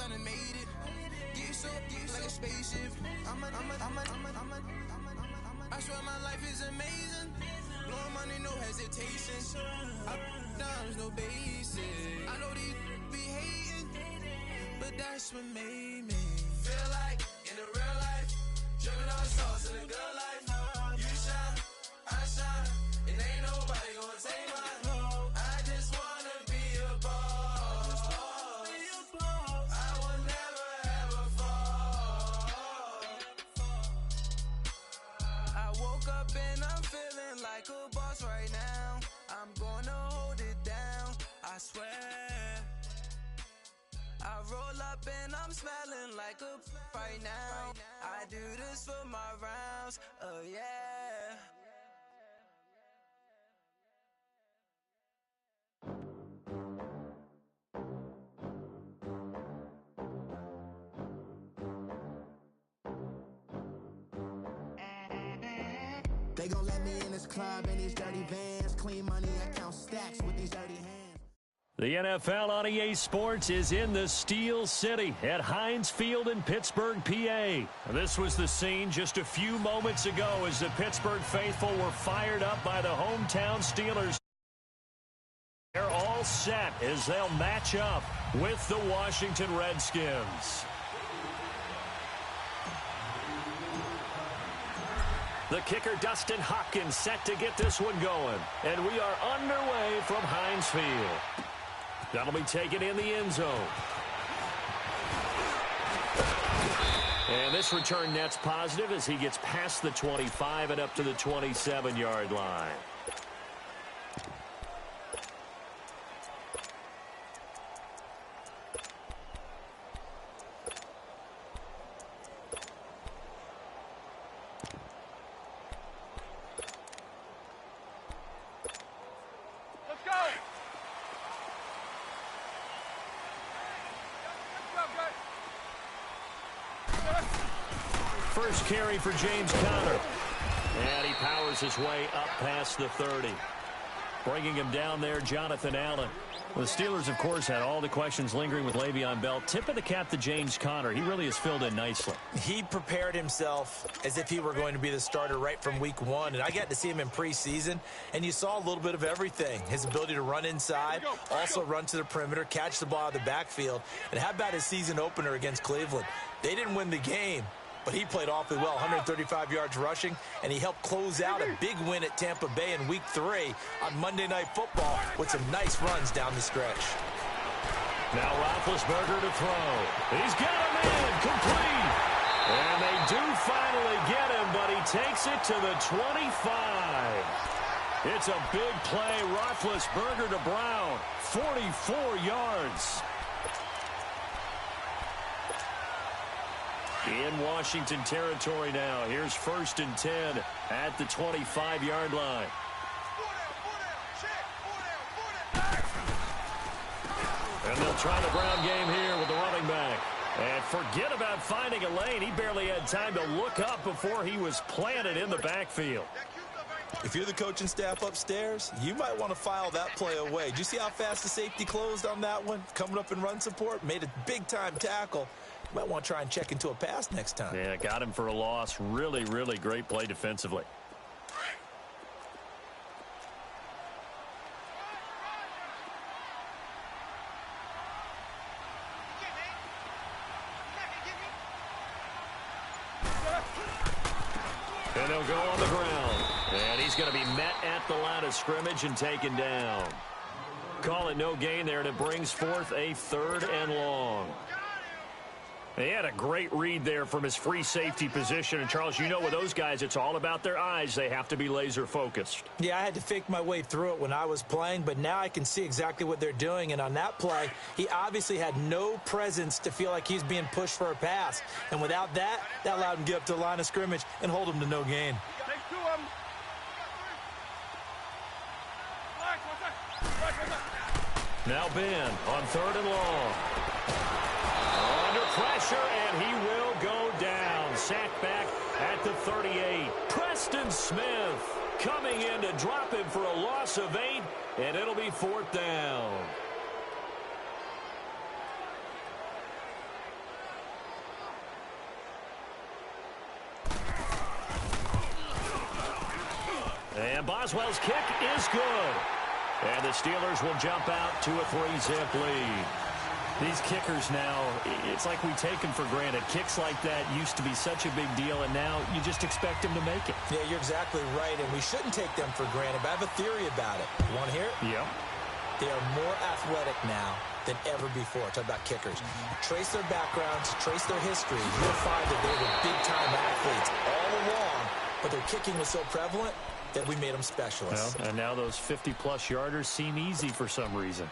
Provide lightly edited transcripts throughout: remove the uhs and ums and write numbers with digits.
I done made it. Get so like a spaceship. I swear my life is amazing. Blowing money, no hesitation. Dimes, no basic. I know these be hating, but that's what made me feel like in the real life. Dripping on sauce in the good life. You shine, I shine, and ain't nobody gonna take mine. I just wanna be a boss. I will never ever fall. I woke up and I'm feeling like a boss right now. I'm gonna hold it down, I swear. I roll up and I'm smelling like a right now. I do this for my rounds, oh yeah. They gon' let me in this club in these dirty vans. Clean money, I count stacks with these dirty hands. The NFL on EA Sports is in the Steel City at Heinz Field in Pittsburgh, PA. This was the scene just a few moments ago as the Pittsburgh faithful were fired up by the hometown Steelers. They're all set as they'll match up with the Washington Redskins. The kicker, Dustin Hopkins, set to get this one going. And we are underway from Heinz Field. That'll be taken in the end zone. And this return net's positive as he gets past the 25 and up to the 27-yard line. First carry for James Conner. And he powers his way up past the 30. Bringing him down there, Jonathan Allen. The Steelers, of course, had all the questions lingering with Le'Veon Bell. Tip of the cap to James Conner. He really has filled in nicely. He prepared himself as if he were going to be the starter right from week one. And I got to see him in preseason, and you saw a little bit of everything. His ability to run inside, also run to the perimeter, catch the ball out of the backfield. And how about his season opener against Cleveland? They didn't win the game, but he played awfully well, 135 yards rushing, and he helped close out a big win at Tampa Bay in Week 3 on Monday Night Football with some nice runs down the stretch. Now Roethlisberger to throw. He's got him in, complete. And they do finally get him, but he takes it to the 25. It's a big play. Roethlisberger to Brown, 44 yards. In Washington territory now. Here's 1st and 10 at the 25-yard line. And they'll try the Brown game here with the running back. And forget about finding a lane. He barely had time to look up before he was planted in the backfield. If you're the coaching staff upstairs, you might want to file that play away. Did you see how fast the safety closed on that one? Coming up in run support, made a big-time tackle. Might want to try and check into a pass next time. Yeah, got him for a loss. Really, really great play defensively. And they'll go on the ground. And he's going to be met at the line of scrimmage and taken down. Call it no gain there, and it brings forth a 3rd and long. He had a great read there from his free safety position. And, Charles, you know with those guys, it's all about their eyes. They have to be laser focused. Yeah, I had to fake my way through it when I was playing, but now I can see exactly what they're doing. And on that play, he obviously had no presence to feel like he's being pushed for a pass. And without that, that allowed him to get up to the line of scrimmage and hold him to no gain. Take 2 of them. Now Ben on 3rd and long. Under pressure, and he will go down. Sacked back at the 38. Preston Smith coming in to drop him for a loss of 8, and it'll be 4th down. And Boswell's kick is good. And the Steelers will jump out to a 3-zip lead. These kickers now, it's like we take them for granted. Kicks like that used to be such a big deal, and now you just expect them to make it. Yeah, you're exactly right, and we shouldn't take them for granted, but I have a theory about it. You want to hear it? Yep. They are more athletic now than ever before. Talk about kickers. Trace their backgrounds, trace their history. You'll find that they were big-time athletes all along, but their kicking was so prevalent that we made them specialists. Well, and now those 50-plus yarders seem easy for some reason.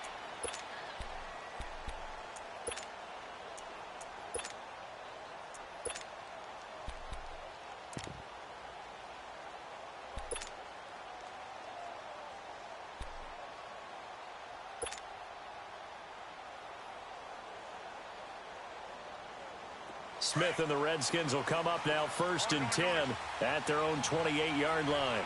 Smith and the Redskins will come up now 1st and 10 at their own 28-yard line.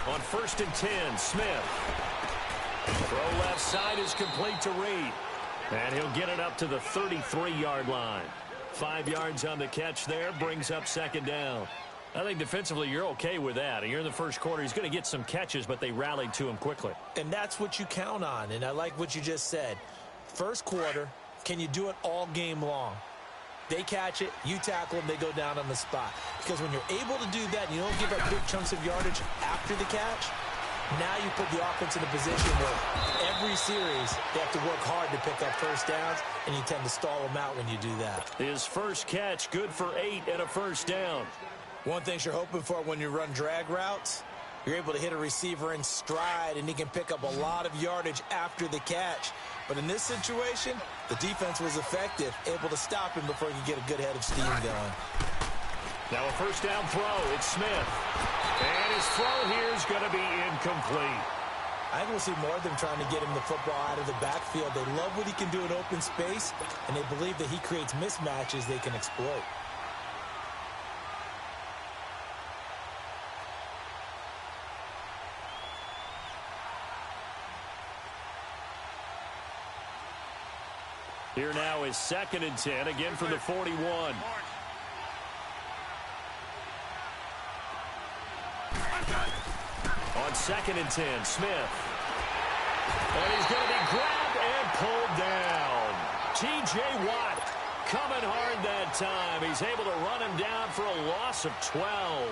On 1st and 10, Smith. Throw left side is complete to Reed. And he'll get it up to the 33-yard line. 5 yards on the catch there, brings up 2nd down. I think defensively you're okay with that. You're in the first quarter. He's going to get some catches, but they rallied to him quickly. And that's what you count on, and I like what you just said. First quarter, can you do it all game long? They catch it, you tackle them, they go down on the spot. Because when you're able to do that and you don't give up big chunks of yardage after the catch, now you put the offense in a position where every series they have to work hard to pick up first downs, and you tend to stall them out when you do that. His first catch, good for 8 and a first down. One thing you're hoping for when you run drag routes, you're able to hit a receiver in stride, and he can pick up a lot of yardage after the catch. But in this situation, the defense was effective, able to stop him before he could get a good head of steam going. Now a first down throw. It's Smith. And his throw here is going to be incomplete. I think we'll see more of them trying to get him the football out of the backfield. They love what he can do in open space, and they believe that he creates mismatches they can exploit. Here now is 2nd and 10, again from the 41. On 2nd and 10, Smith. And he's going to be grabbed and pulled down. T.J. Watt coming hard that time. He's able to run him down for a loss of 12.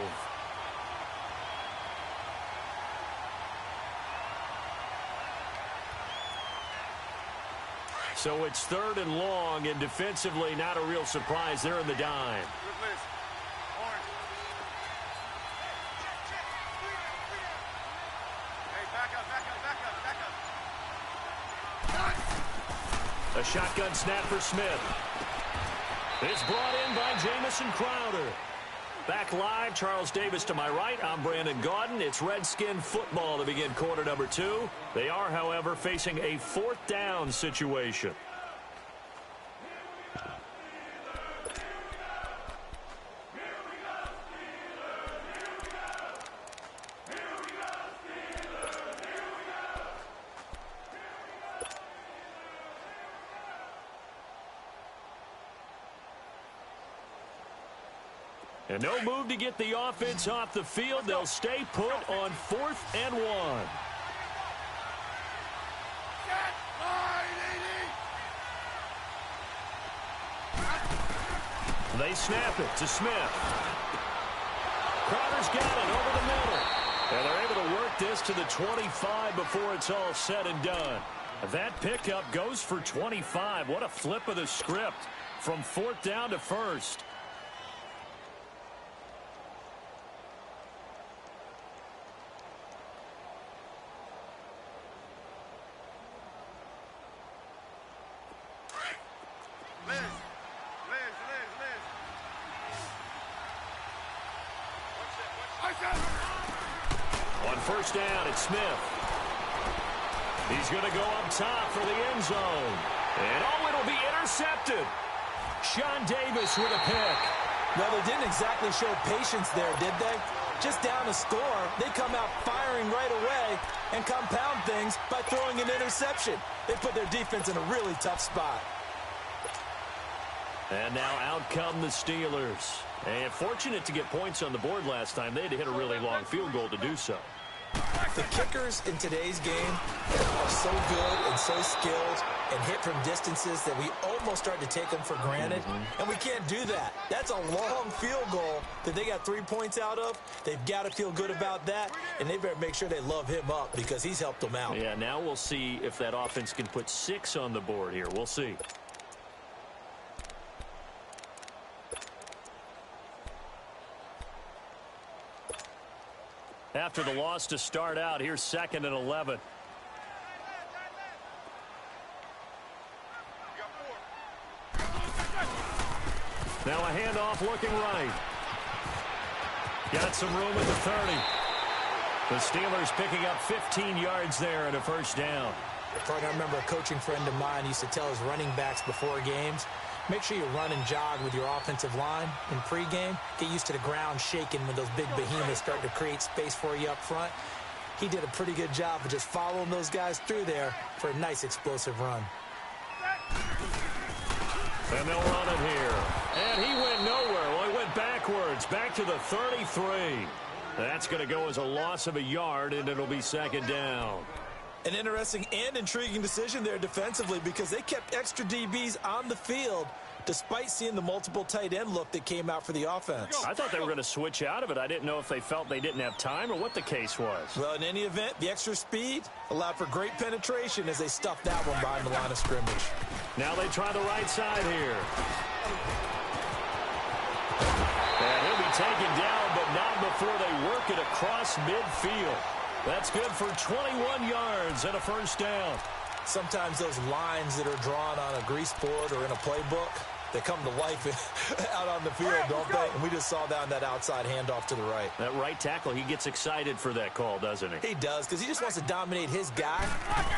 So it's 3rd and long, and defensively not a real surprise. They're in the dime. A shotgun snap for Smith. It's brought in by Jamison Crowder. Back live, Charles Davis to my right. I'm Brandon Gaudin. It's Redskin football to begin quarter number 2. They are, however, facing a 4th down situation. And no move to get the offense off the field. They'll stay put on 4th and 1. They snap it to Smith. Crowder's got it over the middle. And they're able to work this to the 25 before it's all said and done. That pickup goes for 25. What a flip of the script from 4th down to 1st. On 1st down, it's Smith. He's going to go up top for the end zone. And oh, it'll be intercepted. Sean Davis with a pick. Well, they didn't exactly show patience there, did they? Just down a score, they come out firing right away and compound things by throwing an interception. They put their defense in a really tough spot. And now out come the Steelers. And fortunate to get points on the board last time. They had to hit a really long field goal to do so. The kickers in today's game are so good and so skilled and hit from distances that we almost start to take them for granted. And we can't do that. That's a long field goal that they got 3 points out of. They've got to feel good about that, and they better make sure they love him up because he's helped them out. Yeah, now we'll see if that offense can put 6 on the board here. We'll see. After the loss to start out, here's 2nd and 11. Now a handoff looking right. Got some room at the 30. The Steelers picking up 15 yards there and a first down. I remember a coaching friend of mine used to tell his running backs before games, make sure you run and jog with your offensive line in pregame. Get used to the ground shaking when those big behemoths start to create space for you up front. He did a pretty good job of just following those guys through there for a nice explosive run. And they'll run it here. And he went nowhere. Well, he went backwards, back to the 33. That's going to go as a loss of a yard, and it'll be 2nd down. An interesting and intriguing decision there defensively because they kept extra DBs on the field despite seeing the multiple tight end look that came out for the offense. I thought they were going to switch out of it. I didn't know if they felt they didn't have time or what the case was. Well, in any event, the extra speed allowed for great penetration as they stuffed that one behind the line of scrimmage. Now they try the right side here. And he'll be taken down, but not before they work it across midfield. That's good for 21 yards and a first down. Sometimes those lines that are drawn on a grease board or in a playbook, they come to life out on the field, don't they? And we just saw that on that outside handoff to the right. That right tackle, he gets excited for that call, doesn't he? He does, because he just wants to dominate his guy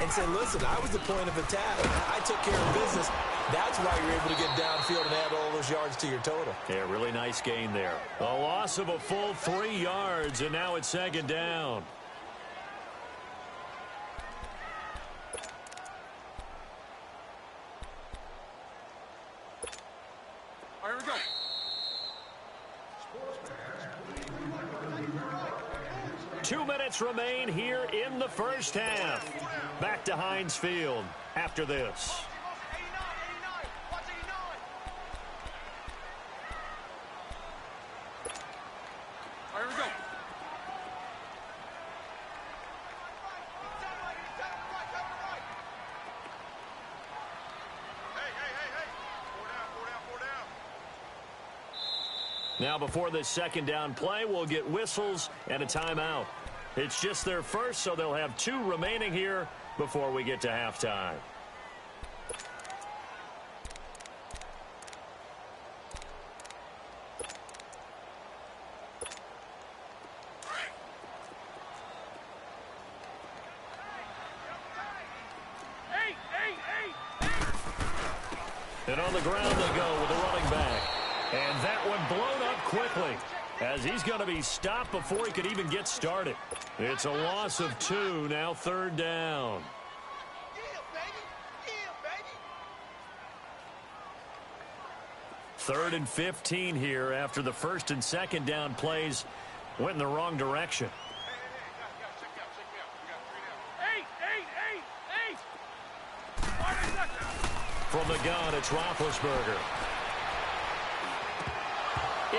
and say, listen, I was the point of attack. I took care of business. That's why you're able to get downfield and add all those yards to your total. Yeah, really nice gain there. A loss of a full 3 yards, and now it's 2nd down. All right, here we go. 2 minutes remain here in the first half. Back to Heinz Field after this. All right, here we go. Now before this 2nd down play, we'll get whistles and a timeout. It's just their first, so they'll have 2 remaining here before we get to halftime. And on the ground they go with the running back. And that one blown up quickly as he's going to be stopped before he could even get started. It's a loss of 2, now 3rd down. Third and 15 here after the 1st and 2nd down plays went in the wrong direction. From the gun, it's Roethlisberger.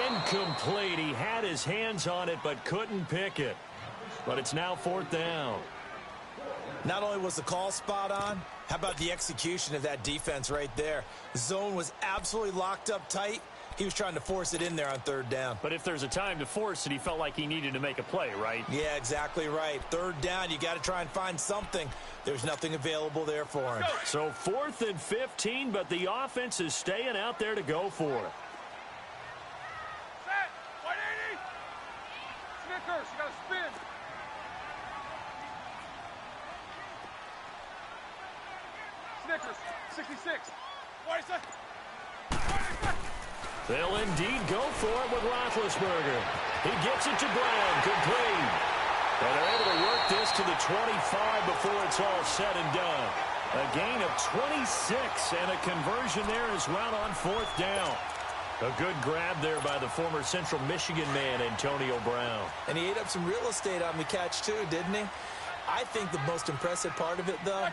Incomplete. He had his hands on it but couldn't pick it. But it's now 4th down. Not only was the call spot on, how about the execution of that defense right there? The zone was absolutely locked up tight. He was trying to force it in there on 3rd down. But if there's a time to force it, he felt like he needed to make a play, right? Yeah, exactly right. 3rd down, you got to try and find something. There's nothing available there for him. So 4th and 15, but the offense is staying out there to go for it. Set. 180. Snickers, you got to spin. Snickers, 66. 46. They'll indeed go for it with Roethlisberger. He gets it to Brown, complete. And they're able to work this to the 25 before it's all said and done. A gain of 26 and a conversion there as well on 4th down. A good grab there by the former Central Michigan man, Antonio Brown. And he ate up some real estate on the catch too, didn't he? I think the most impressive part of it, though,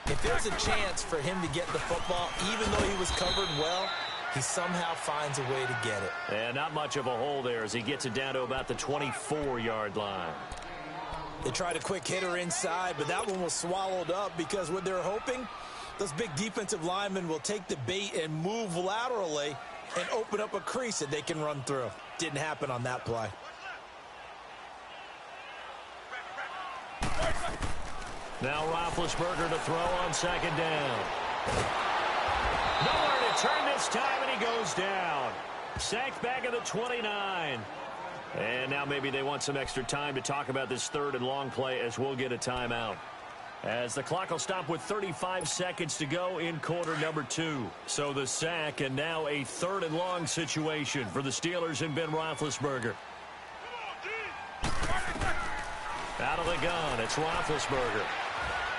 if there's a chance for him to get the football, even though he was covered well, he somehow finds a way to get it. And not much of a hole there as he gets it down to about the 24-yard line. They tried a quick hitter inside, but that one was swallowed up because what they're hoping, those big defensive linemen will take the bait and move laterally and open up a crease that they can run through. Didn't happen on that play. Now Roethlisberger to throw on 2nd down. Nowhere to turn this time, and he goes down. Sacked back at the 29. And now maybe they want some extra time to talk about this 3rd and long play as we'll get a timeout. As the clock will stop with 35 seconds to go in quarter number 2. So the sack and now a 3rd and long situation for the Steelers and Ben Roethlisberger. Out of the gun, it's Roethlisberger.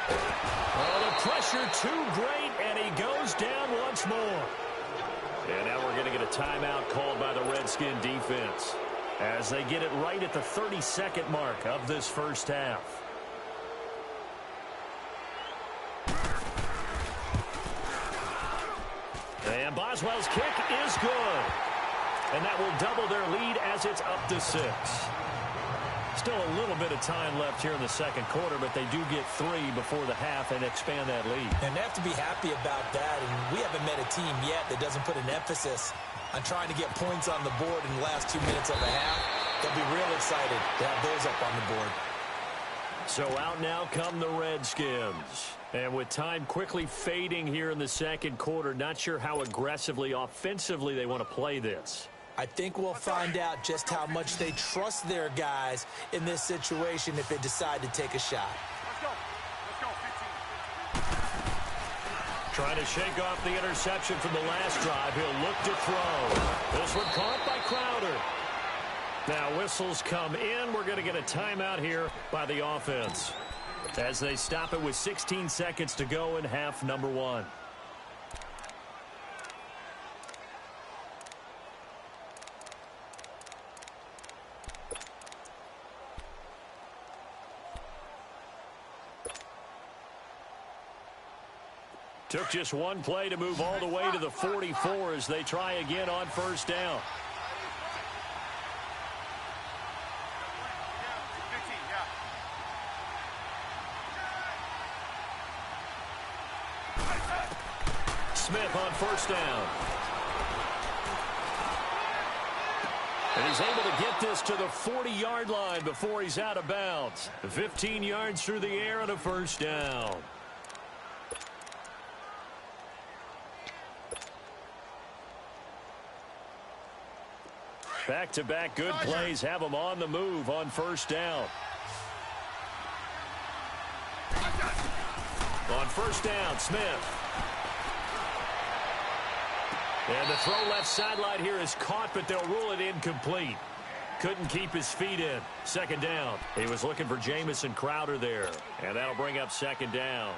Oh, the pressure too great, and he goes down once more. And now we're going to get a timeout called by the Redskin defense as they get it right at the 32nd mark of this first half. And Boswell's kick is good. And that will double their lead as it's up to 6. Still a little bit of time left here in the second quarter, but they do get 3 before the half and expand that lead. And they have to be happy about that. And we haven't met a team yet that doesn't put an emphasis on trying to get points on the board in the last 2 minutes of the half. They'll be real excited to have those up on the board. So out now come the Redskins. And with time quickly fading here in the second quarter, not sure how aggressively, offensively they want to play this. I think we'll find out just how much they trust their guys in this situation if they decide to take a shot. Let's go. Let's go, 15. Trying to shake off the interception from the last drive. He'll look to throw. This one caught by Crowder. Now whistles come in. We're going to get a timeout here by the offense as they stop it with 16 seconds to go in half number 1. Took just one play to move all the way to the 44 as they try again on 1st down. 15, yeah. Smith on 1st down. And he's able to get this to the 40-yard line before he's out of bounds. 15 yards through the air and a 1st down. Back-to-back good plays have them on the move on 1st down. On 1st down, Smith. And the throw left sideline here is caught, but they'll rule it incomplete. Couldn't keep his feet in. 2nd down. He was looking for Jamison Crowder there. And that'll bring up 2nd down.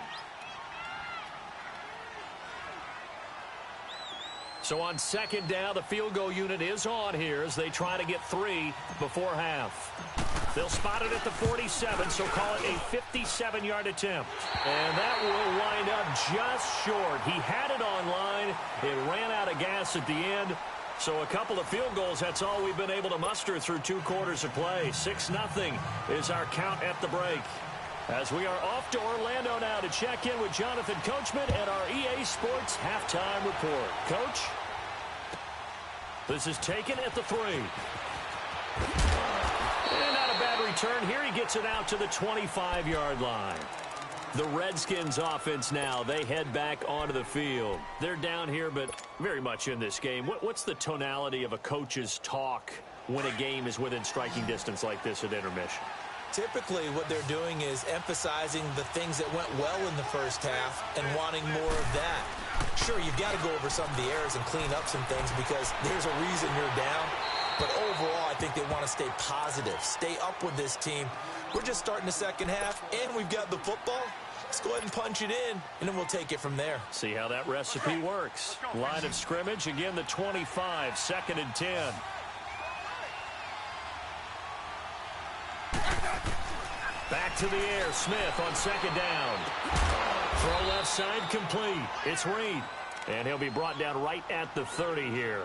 So on 2nd down, the field goal unit is on here as they try to get 3 before half. They'll spot it at the 47, so call it a 57-yard attempt. And that will wind up just short. He had it on line. It ran out of gas at the end. So a couple of field goals, that's all we've been able to muster through 2 quarters of play. 6-0 is our count at the break. As we are off to Orlando now to check in with Jonathan Coachman and our EA Sports halftime report. Coach, this is taken at the 3. And not a bad return here. He gets it out to the 25-yard line. The Redskins offense now, they head back onto the field. They're down here, but very much in this game. What's the tonality of a coach's talk when a game is within striking distance like this at intermission? Typically, what they're doing is emphasizing the things that went well in the first half and wanting more of that. Sure, you've got to go over some of the errors and clean up some things because there's a reason you're down. But overall, I think they want to stay positive, stay up with this team. We're just starting the second half, and we've got the football. Let's go ahead and punch it in, and then we'll take it from there. See how that recipe works. Line of scrimmage, again the 25, 2nd and 10. Back to the air, Smith on 2nd down. Throw left side complete. It's Reed, and he'll be brought down right at the 30 here.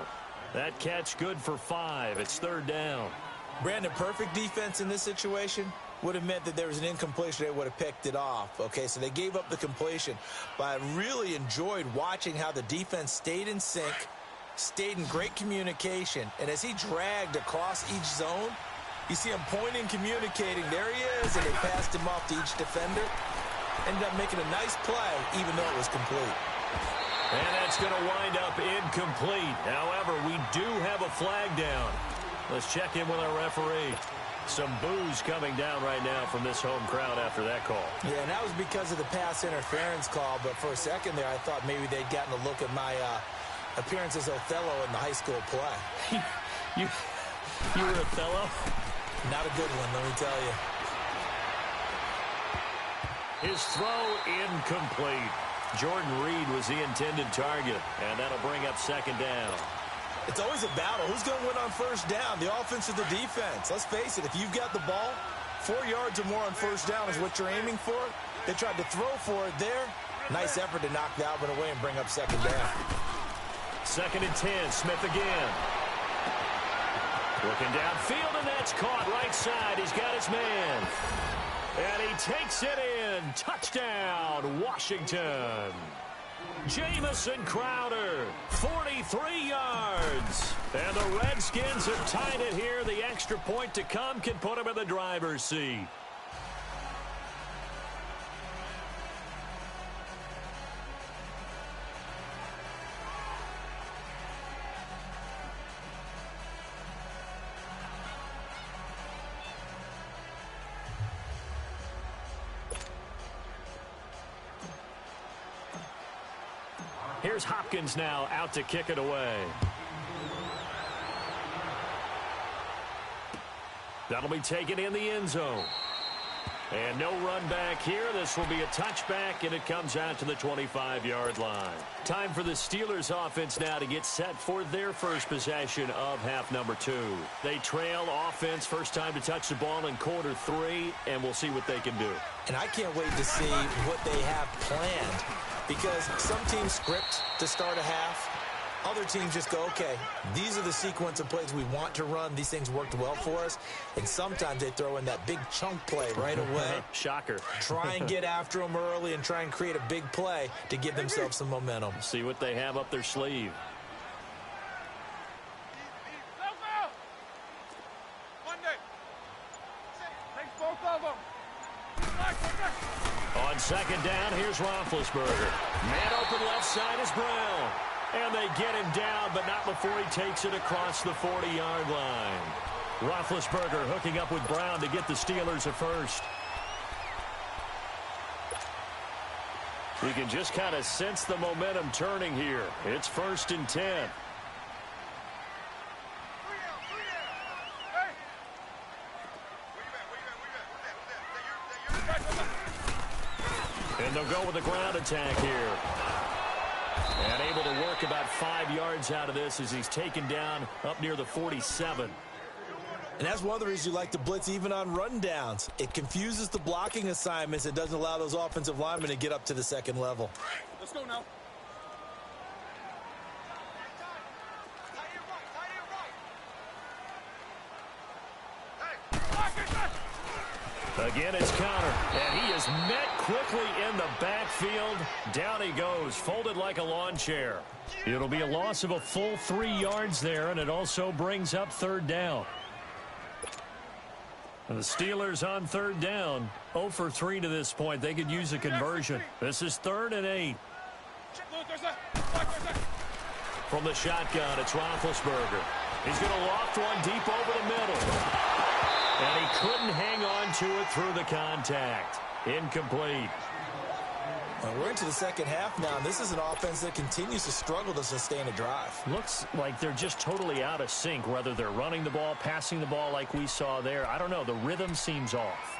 That catch good for 5. It's 3rd down. Brandon, perfect defense in this situation would have meant that there was an incompletion. They would have picked it off. Okay, so they gave up the completion. But I really enjoyed watching how the defense stayed in sync, stayed in great communication. And as he dragged across each zone, you see him pointing, communicating. There he is, and they passed him off to each defender. Ended up making a nice play, even though it was complete. And that's going to wind up incomplete. However, we do have a flag down. Let's check in with our referee. Some boos coming down right now from this home crowd after that call. Yeah, and that was because of the pass interference call. But for a second there, I thought maybe they'd gotten a look at my appearance as Othello in the high school play. You were Othello? Not a good one, let me tell you. His throw incomplete. Jordan Reed was the intended target, and that'll bring up 2nd down. It's always a battle. Who's going to win on 1st down, the offense or the defense? Let's face it, if you've got the ball, 4 yards or more on 1st down is what you're aiming for. They tried to throw for it there. Nice effort to knock the Alvin away and bring up 2nd down. 2nd and 10, Smith again. Looking downfield, and that's caught right side. He's got his man. And he takes it in. Touchdown, Washington. Jamison Crowder, 43 yards. And the Redskins have tied it here. The extra point to come can put them in the driver's seat. Here's Hopkins now out to kick it away. That'll be taken in the end zone. And no run back here. This will be a touchback, and it comes out to the 25-yard line. Time for the Steelers offense now to get set for their first possession of half number 2. They trail offense, first time to touch the ball in quarter 3, and we'll see what they can do. And I can't wait to see what they have planned, because some teams script to start a half. Other teams just go, okay, these are the sequence of plays we want to run. These things worked well for us. And sometimes they throw in that big chunk play right away. Shocker. Try and get after them early and try and create a big play to give themselves some momentum. See what they have up their sleeve. On 2nd down, here's Roethlisberger. Man open left side is Brown. And they get him down, but not before he takes it across the 40-yard line. Roethlisberger hooking up with Brown to get the Steelers a first. You can just kind of sense the momentum turning here. It's 1st and 10. And they'll go with the ground attack here. And able to work about 5 yards out of this as he's taken down up near the 47. And that's one of the reasons you like to blitz even on rundowns. It confuses the blocking assignments. It doesn't allow those offensive linemen to get up to the second level. Let's go now. Again, it's Connor, and he is met quickly in the backfield. Down he goes, folded like a lawn chair. It'll be a loss of a full 3 yards there, and it also brings up 3rd down. And the Steelers on 3rd down, 0 for 3 to this point. They could use a conversion. This is 3rd and 8. From the shotgun, it's Roethlisberger. He's going to loft one deep over the middle. And he couldn't hang on to it through the contact. Incomplete. And we're into the second half now, and this is an offense that continues to struggle to sustain a drive. Looks like they're just totally out of sync, whether they're running the ball, passing the ball like we saw there. I don't know. The rhythm seems off.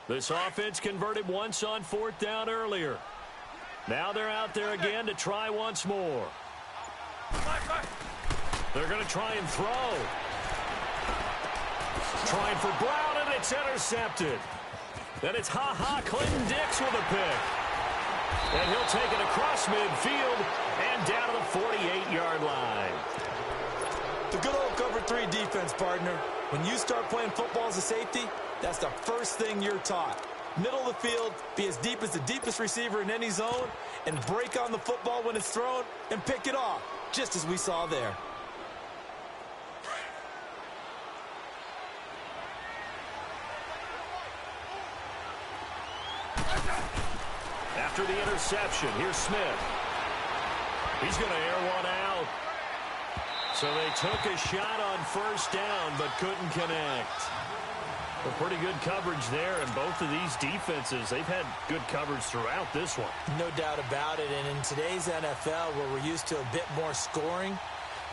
This offense converted once on 4th down earlier. Now they're out there again to try once more. They're going to try and throw. Trying for Brown, and it's intercepted. Then it's Clinton Dix with a pick. And he'll take it across midfield and down to the 48-yard line. The good old cover 3 defense, partner. When you start playing football as a safety, that's the first thing you're taught. Middle of the field, be as deep as the deepest receiver in any zone, and break on the football when it's thrown and pick it off, just as we saw there. After the interception, here's Smith. He's going to air one out. So they took a shot on 1st down, but couldn't connect. Well, pretty good coverage there, and both of these defenses, they've had good coverage throughout this one. No doubt about it, and in today's NFL, where we're used to a bit more scoring,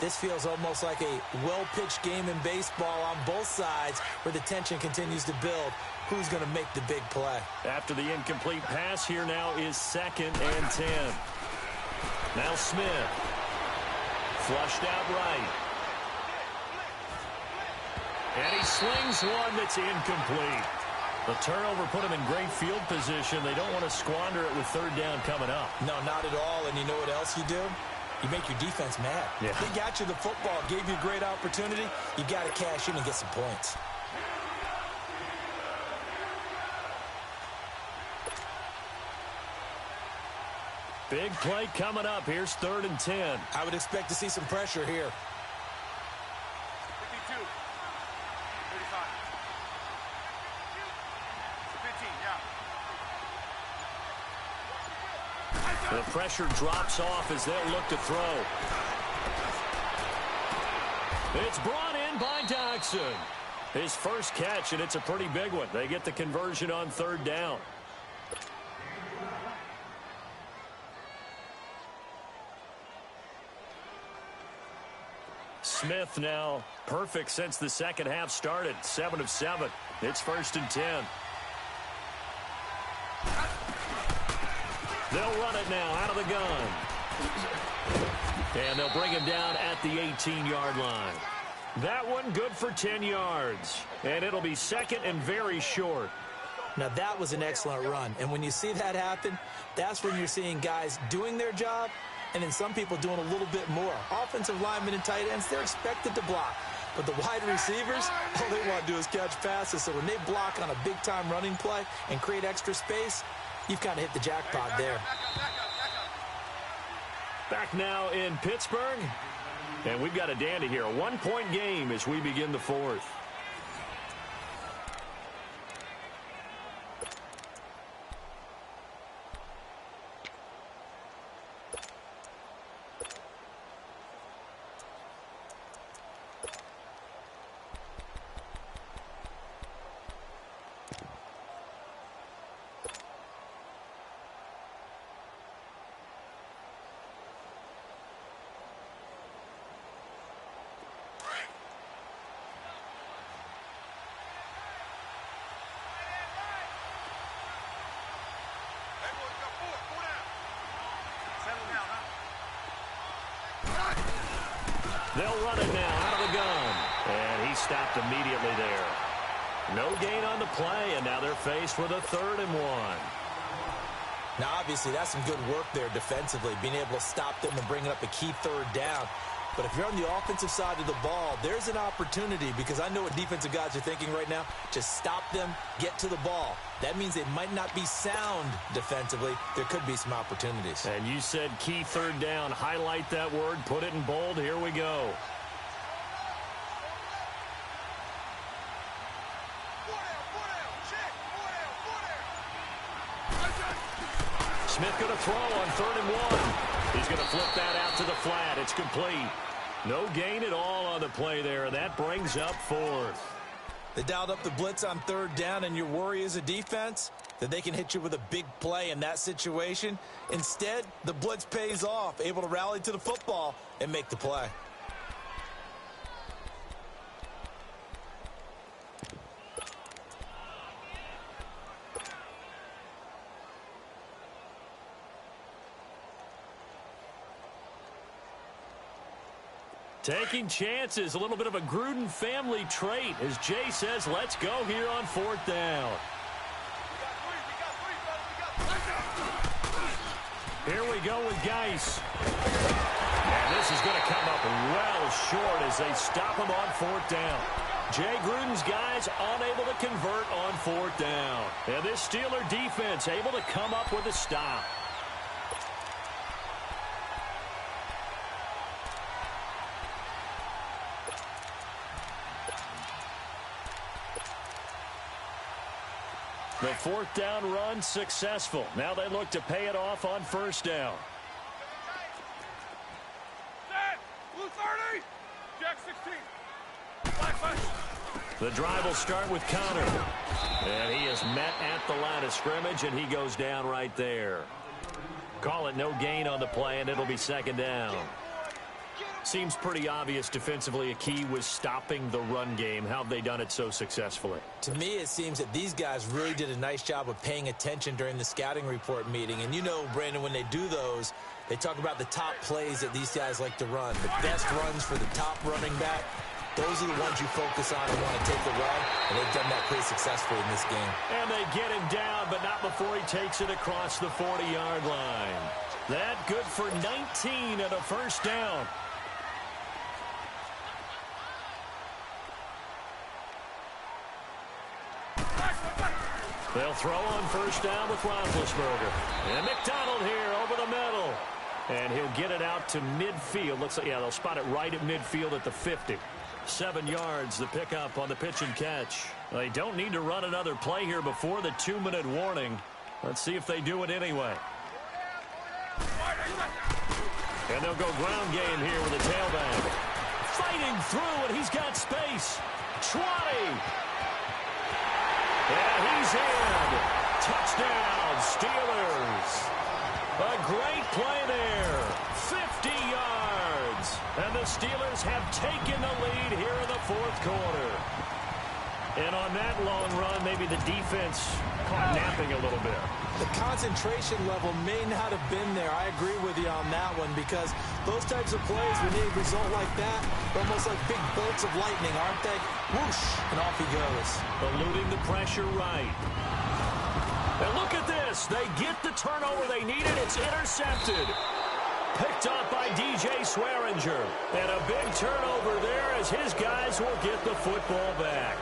this feels almost like a well-pitched game in baseball on both sides, where the tension continues to build. Who's going to make the big play? After the incomplete pass, here now is 2nd and 10. Now Smith. Flushed out right. And he slings one that's incomplete. The turnover put him in great field position. They don't want to squander it with 3rd down coming up. No, not at all. And you know what else you do? You make your defense mad. Yeah. They got you the football, gave you a great opportunity. You got to cash in and get some points. Big play coming up. Here's 3rd and 10. I would expect to see some pressure here. 52. 35. 15, yeah. The pressure drops off as they'll look to throw. It's brought in by Doxson. His first catch, and it's a pretty big one. They get the conversion on 3rd down. Smith now perfect since the second half started. 7 of 7. It's 1st and 10. They'll run it now out of the gun. And they'll bring him down at the 18-yard line. That one good for 10 yards. And it'll be 2nd and very short. Now, that was an excellent run. And when you see that happen, that's when you're seeing guys doing their job and then some people doing a little bit more. Offensive linemen and tight ends, they're expected to block. But the wide receivers, all they want to do is catch passes. So when they block on a big-time running play and create extra space, you've kind of hit the jackpot there. Back now in Pittsburgh. And we've got a dandy here. A 1-point game as we begin the 4th. They'll run it now out of the gun. And he stopped immediately there. No gain on the play, and now they're faced with a 3rd and 1. Now, obviously, that's some good work there defensively, being able to stop them and bringing up a key 3rd down. But if you're on the offensive side of the ball, there's an opportunity, because I know what defensive guys are thinking right now. Just stop them, get to the ball. That means they might not be sound defensively. There could be some opportunities. And you said key 3rd down. Highlight that word. Put it in bold. Here we go. Smith going to throw on 3rd and 1. He's going to flip that out to the flat. It's complete. No gain at all on the play there. That brings up 4th. They dialed up the blitz on 3rd down, and your worry as a defense that they can hit you with a big play in that situation. Instead, the blitz pays off, able to rally to the football and make the play. Taking chances, a little bit of a Gruden family trait. As Jay says, let's go here on 4th down. Here we go with Geis. And this is going to come up well short as they stop him on 4th down. Jay Gruden's guys unable to convert on 4th down. And this Steeler defense able to come up with a stop. The 4th down run successful. Now they look to pay it off on 1st down. Set! Blue 30! Jack 16. Black bunch. The drive will start with Connor. And he is met at the line of scrimmage, and he goes down right there. Call it no gain on the play, and it'll be 2nd down. Seems pretty obvious defensively a key was stopping the run game. How have they done it so successfully? To me, it seems that these guys really did a nice job of paying attention during the scouting report meeting. And you know, Brandon, when they do those, they talk about the top plays that these guys like to run. The best runs for the top running back, those are the ones you focus on and want to take the run. And they've done that pretty successfully in this game. And they get him down, but not before he takes it across the 40-yard line. That good for 19 and a 1st down. They'll throw on 1st down with Roethlisberger. And McDonald here over the middle. And he'll get it out to midfield. Looks like, yeah, they'll spot it right at midfield at the 50. 7 yards, the pickup on the pitch and catch. They don't need to run another play here before the 2-minute warning. Let's see if they do it anyway. And they'll go ground game here with a tailback. Fighting through, and he's got space. 20. And he's in. Touchdown, Steelers. A great play there. 50 yards. And the Steelers have taken the lead here in the 4th quarter. And on that long run, maybe the defense caught napping a little bit. The concentration level may not have been there. I agree with you on that one, because those types of plays, when they result like that, they're almost like big bolts of lightning, aren't they? Whoosh, and off he goes. Eluding the pressure right. And look at this. They get the turnover they needed. It's intercepted. Picked up by DJ Swearinger. And a big turnover there as his guys will get the football back.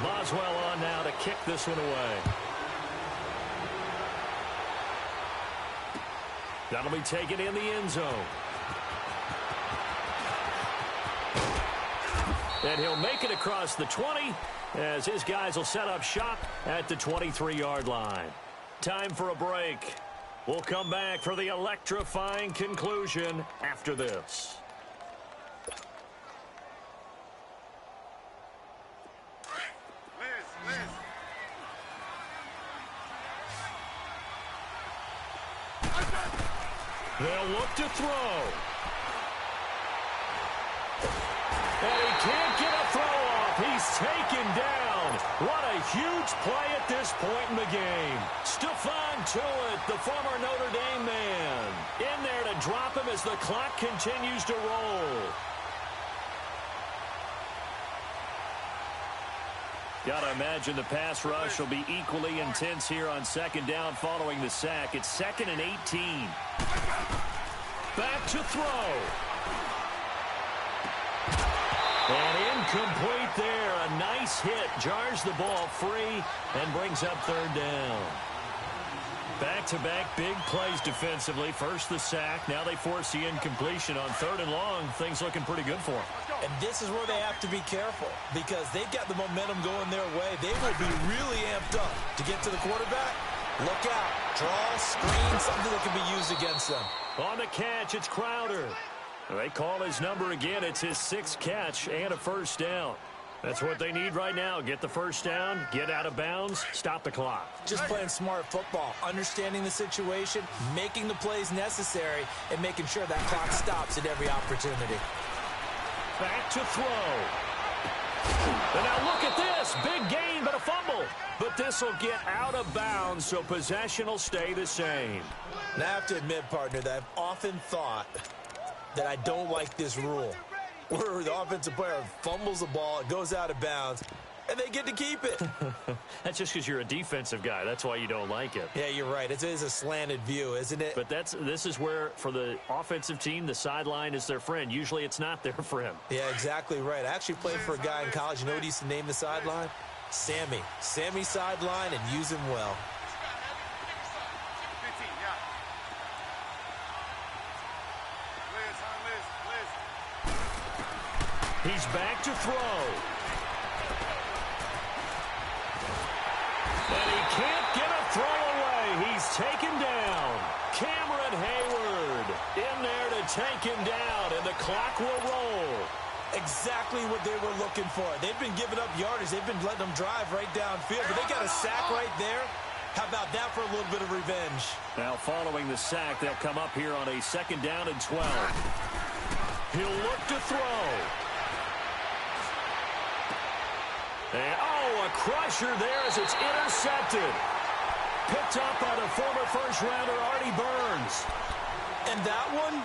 Boswell on now to kick this one away. That'll be taken in the end zone. And he'll make it across the 20 as his guys will set up shop at the 23-yard line. Time for a break. We'll come back for the electrifying conclusion after this. They'll look to throw. And he can't get a throw off. He's taken down. What a huge play at this point in the game. Stephon Tuitt, the former Notre Dame man, in there to drop him as the clock continues to roll. Gotta imagine the pass rush will be equally intense here on 2nd down following the sack. It's 2nd and 18. Back to throw. And incomplete there. A nice hit. Jars the ball free and brings up 3rd down. Back-to-back big plays defensively. First the sack. Now they force the incompletion on 3rd and long. Things looking pretty good for them. And this is where they have to be careful because they've got the momentum going their way. They will be really amped up to get to the quarterback. Look out. Draw, screen, something that can be used against them. On the catch, it's Crowder. They call his number again. It's his 6th catch and a first down. That's what they need right now. Get the first down, get out of bounds, stop the clock. Just playing smart football, understanding the situation, making the plays necessary, and making sure that clock stops at every opportunity. Back to throw. And now look at this. Big gain, but a fumble. But this will get out of bounds, so possession will stay the same. Now, I have to admit, partner, that I've often thought that I don't like this rule, where the offensive player fumbles the ball, it goes out of bounds, and they get to keep it. That's just because you're a defensive guy. That's why you don't like it. Yeah, you're right. It is a slanted view, isn't it? But this is where, for the offensive team, the sideline is their friend. Usually it's not their friend. Yeah, exactly right. I actually played for a guy in college. You know what he used to name the sideline? Sammy. Sammy sideline, and use him well. He's back to throw. And he can't get a throw away. He's taken down. Cameron Hayward in there to take him down, and the clock will roll. Exactly what they were looking for. They've been giving up yardage. They've been letting them drive right downfield, but they got a sack right there. How about that for a little bit of revenge? Now, following the sack, they'll come up here on a 2nd down and 12. He'll look to throw. And, a crusher there as it's intercepted. Picked up by the former first-rounder, Artie Burns. And that one,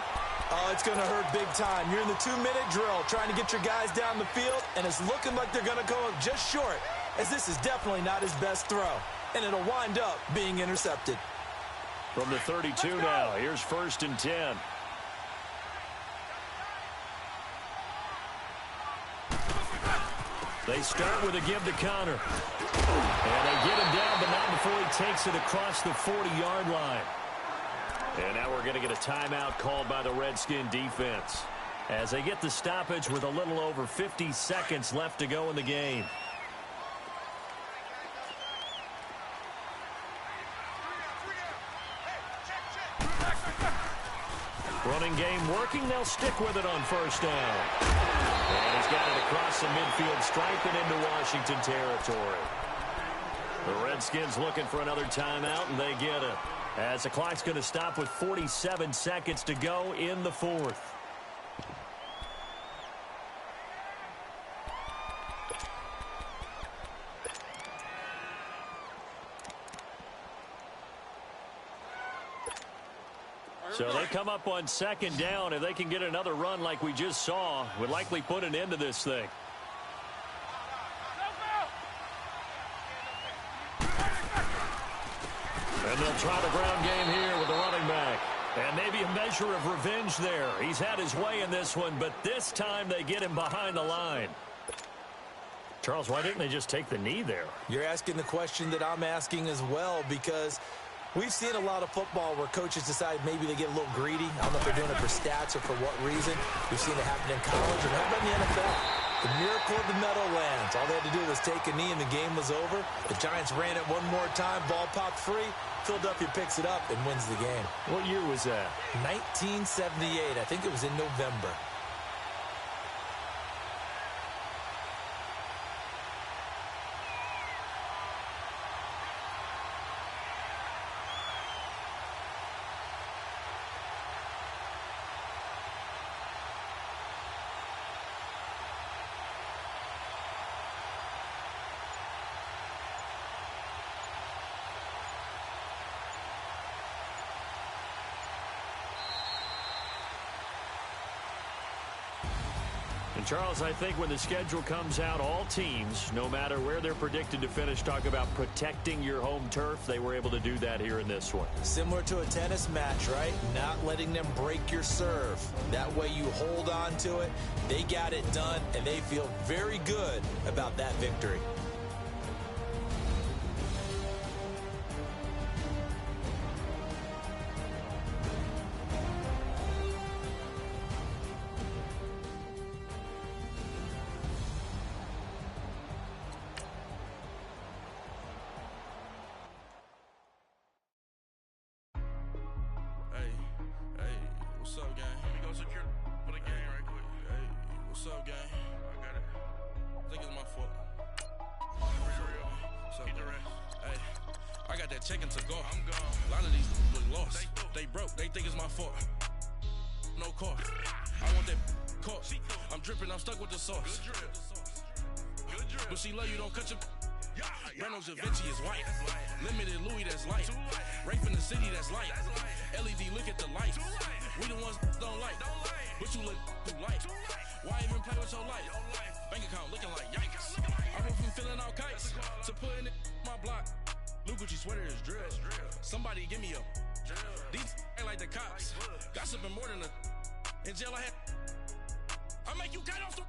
it's going to hurt big time. You're in the 2-minute drill trying to get your guys down the field, and it's looking like they're going to go just short, as this is definitely not his best throw. And it'll wind up being intercepted. From the 32 now, here's 1st and 10. They start with a give to Connor. And they get him down, but not before he takes it across the 40-yard line. And now we're going to get a timeout called by the Redskin defense as they get the stoppage with a little over 50 seconds left to go in the game. Running game working. They'll stick with it on 1st down. And he's got it across the midfield stripe and into Washington territory. The Redskins looking for another timeout, and they get it. As the clock's going to stop with 47 seconds to go in the 4th. So they come up on 2nd down. If they can get another run like we just saw, would likely put an end to this thing. And they'll try the ground game here with the running back. And maybe a measure of revenge there. He's had his way in this one, but this time they get him behind the line. Charles, why didn't they just take the knee there? You're asking the question that I'm asking as well, because we've seen a lot of football where coaches decide maybe they get a little greedy. I don't know if they're doing it for stats or for what reason. We've seen it happen in college, and how about in the NFL? The miracle of the Meadowlands. All they had to do was take a knee, and the game was over. The Giants ran it one more time. Ball popped free. Philadelphia picks it up and wins the game. What year was that? 1978. I think it was in November. Charles, I think when the schedule comes out, all teams, no matter where they're predicted to finish, talk about protecting your home turf. They were able to do that here in this one. Similar to a tennis match, right? Not letting them break your serve. That way you hold on to it. They got it done, and they feel very good about that victory. What's up, gang? Let me go secure for the game right quick. Hey, what's up, gang? I got it. I think it's my fault. Real. What's up, Get the bro? rest. Hey, I got that check into go. I'm gone. A lot of these look lost. They through. They broke. They think it's my fault. No car. I want that caught. I'm dripping. I'm stuck with the sauce. Good drip. Good drip. But she love you. Don't cut your. Yeah, Breno Da Vinci is white. Limited Louis, that's light. Rape in the city, that's light. LED, look at the lights. We the ones don't like. But you look too light. Why even play with your life? Bank account looking like yikes. I went from filling out kites to putting it in my block. Blue Gucci sweater is drill. Somebody give me a. These ain't like the cops. Gossiping more than a. In jail I had. I make you cut off the.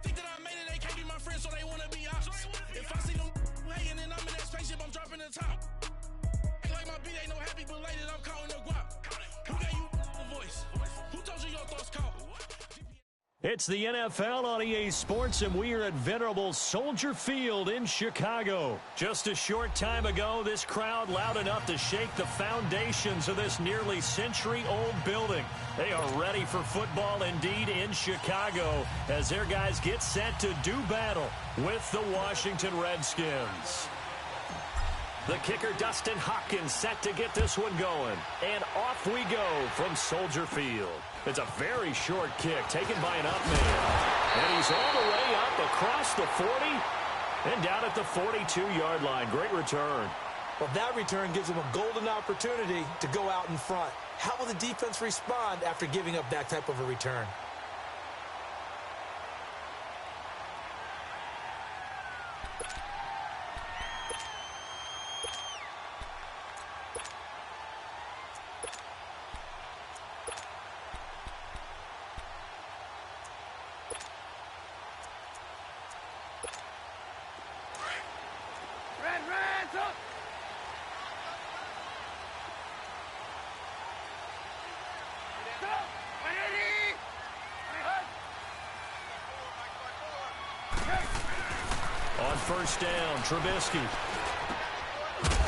Think that I made it, they can't be my friends, so they wanna be ops. If I see them hating and I'm in that spaceship, I'm dropping the top. Ain't like my beat ain't no happy belated, I'm counting the guap. Who gave you a voice? Who told you your thoughts count? It's the NFL on EA Sports, and we are at venerable Soldier Field in Chicago. Just a short time ago, this crowd loud enough to shake the foundations of this nearly century-old building. They are ready for football indeed in Chicago as their guys get set to do battle with the Washington Redskins. The kicker, Dustin Hopkins, set to get this one going. And off we go from Soldier Field. It's a very short kick taken by an up man. And he's all the way up across the 40 and down at the 42-yard line. Great return. Well, that return gives them a golden opportunity to go out in front. How will the defense respond after giving up that type of a return? On first down, Trubisky.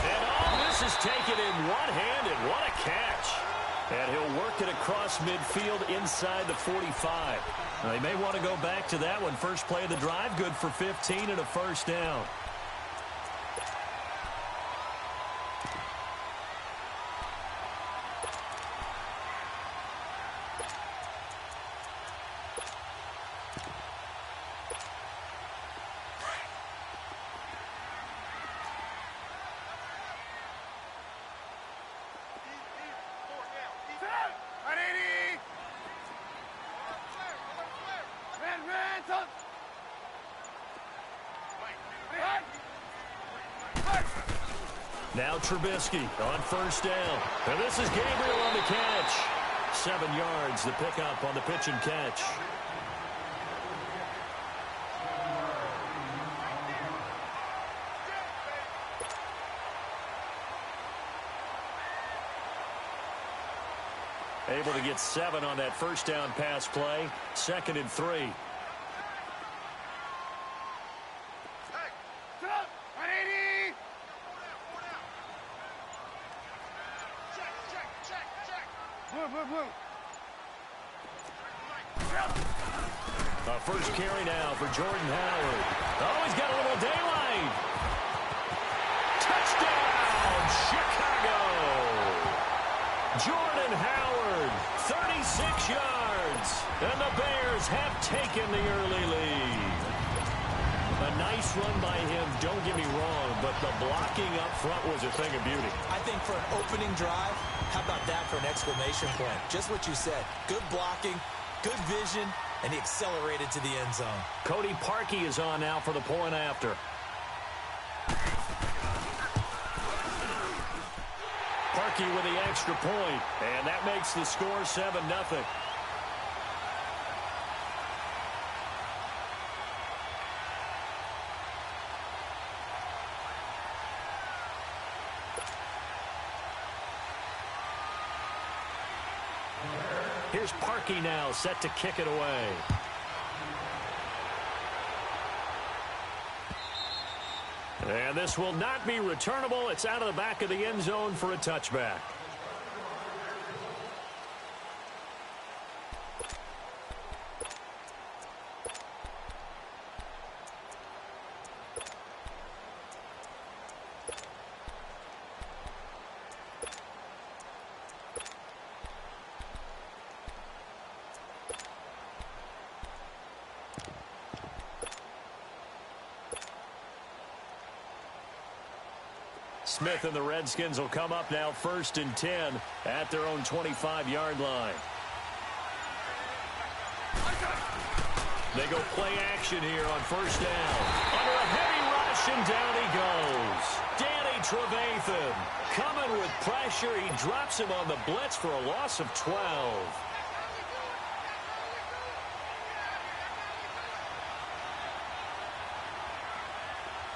And this is taken in one-handed. What a catch. And he'll work it across midfield inside the 45. Now, they may want to go back to that one. First play of the drive, good for 15 and a first down. Now Trubisky on first down. And this is Gabriel on the catch. 7 yards, the pickup on the pitch and catch. Able to get 7 on that first down pass play. 2nd and 3. First carry now for Jordan Howard. Oh, he's got a little daylight. Touchdown, Chicago. Jordan Howard, 36 yards. And the Bears have taken the early lead. A nice run by him, don't get me wrong, but the blocking up front was a thing of beauty. I think for an opening drive, how about that for an exclamation point? Just what you said. Good blocking, good vision, and he accelerated to the end zone. Cody Parkey is on now for the point after. Parkey with the extra point, and that makes the score 7-0. Here's Parkey now, set to kick it away. And this will not be returnable. It's out of the back of the end zone for a touchback. Smith and the Redskins will come up now 1st and 10 at their own 25-yard line. They go play action here on 1st down. Under a heavy rush, and down he goes. Danny Trevathan coming with pressure. He drops him on the blitz for a loss of 12.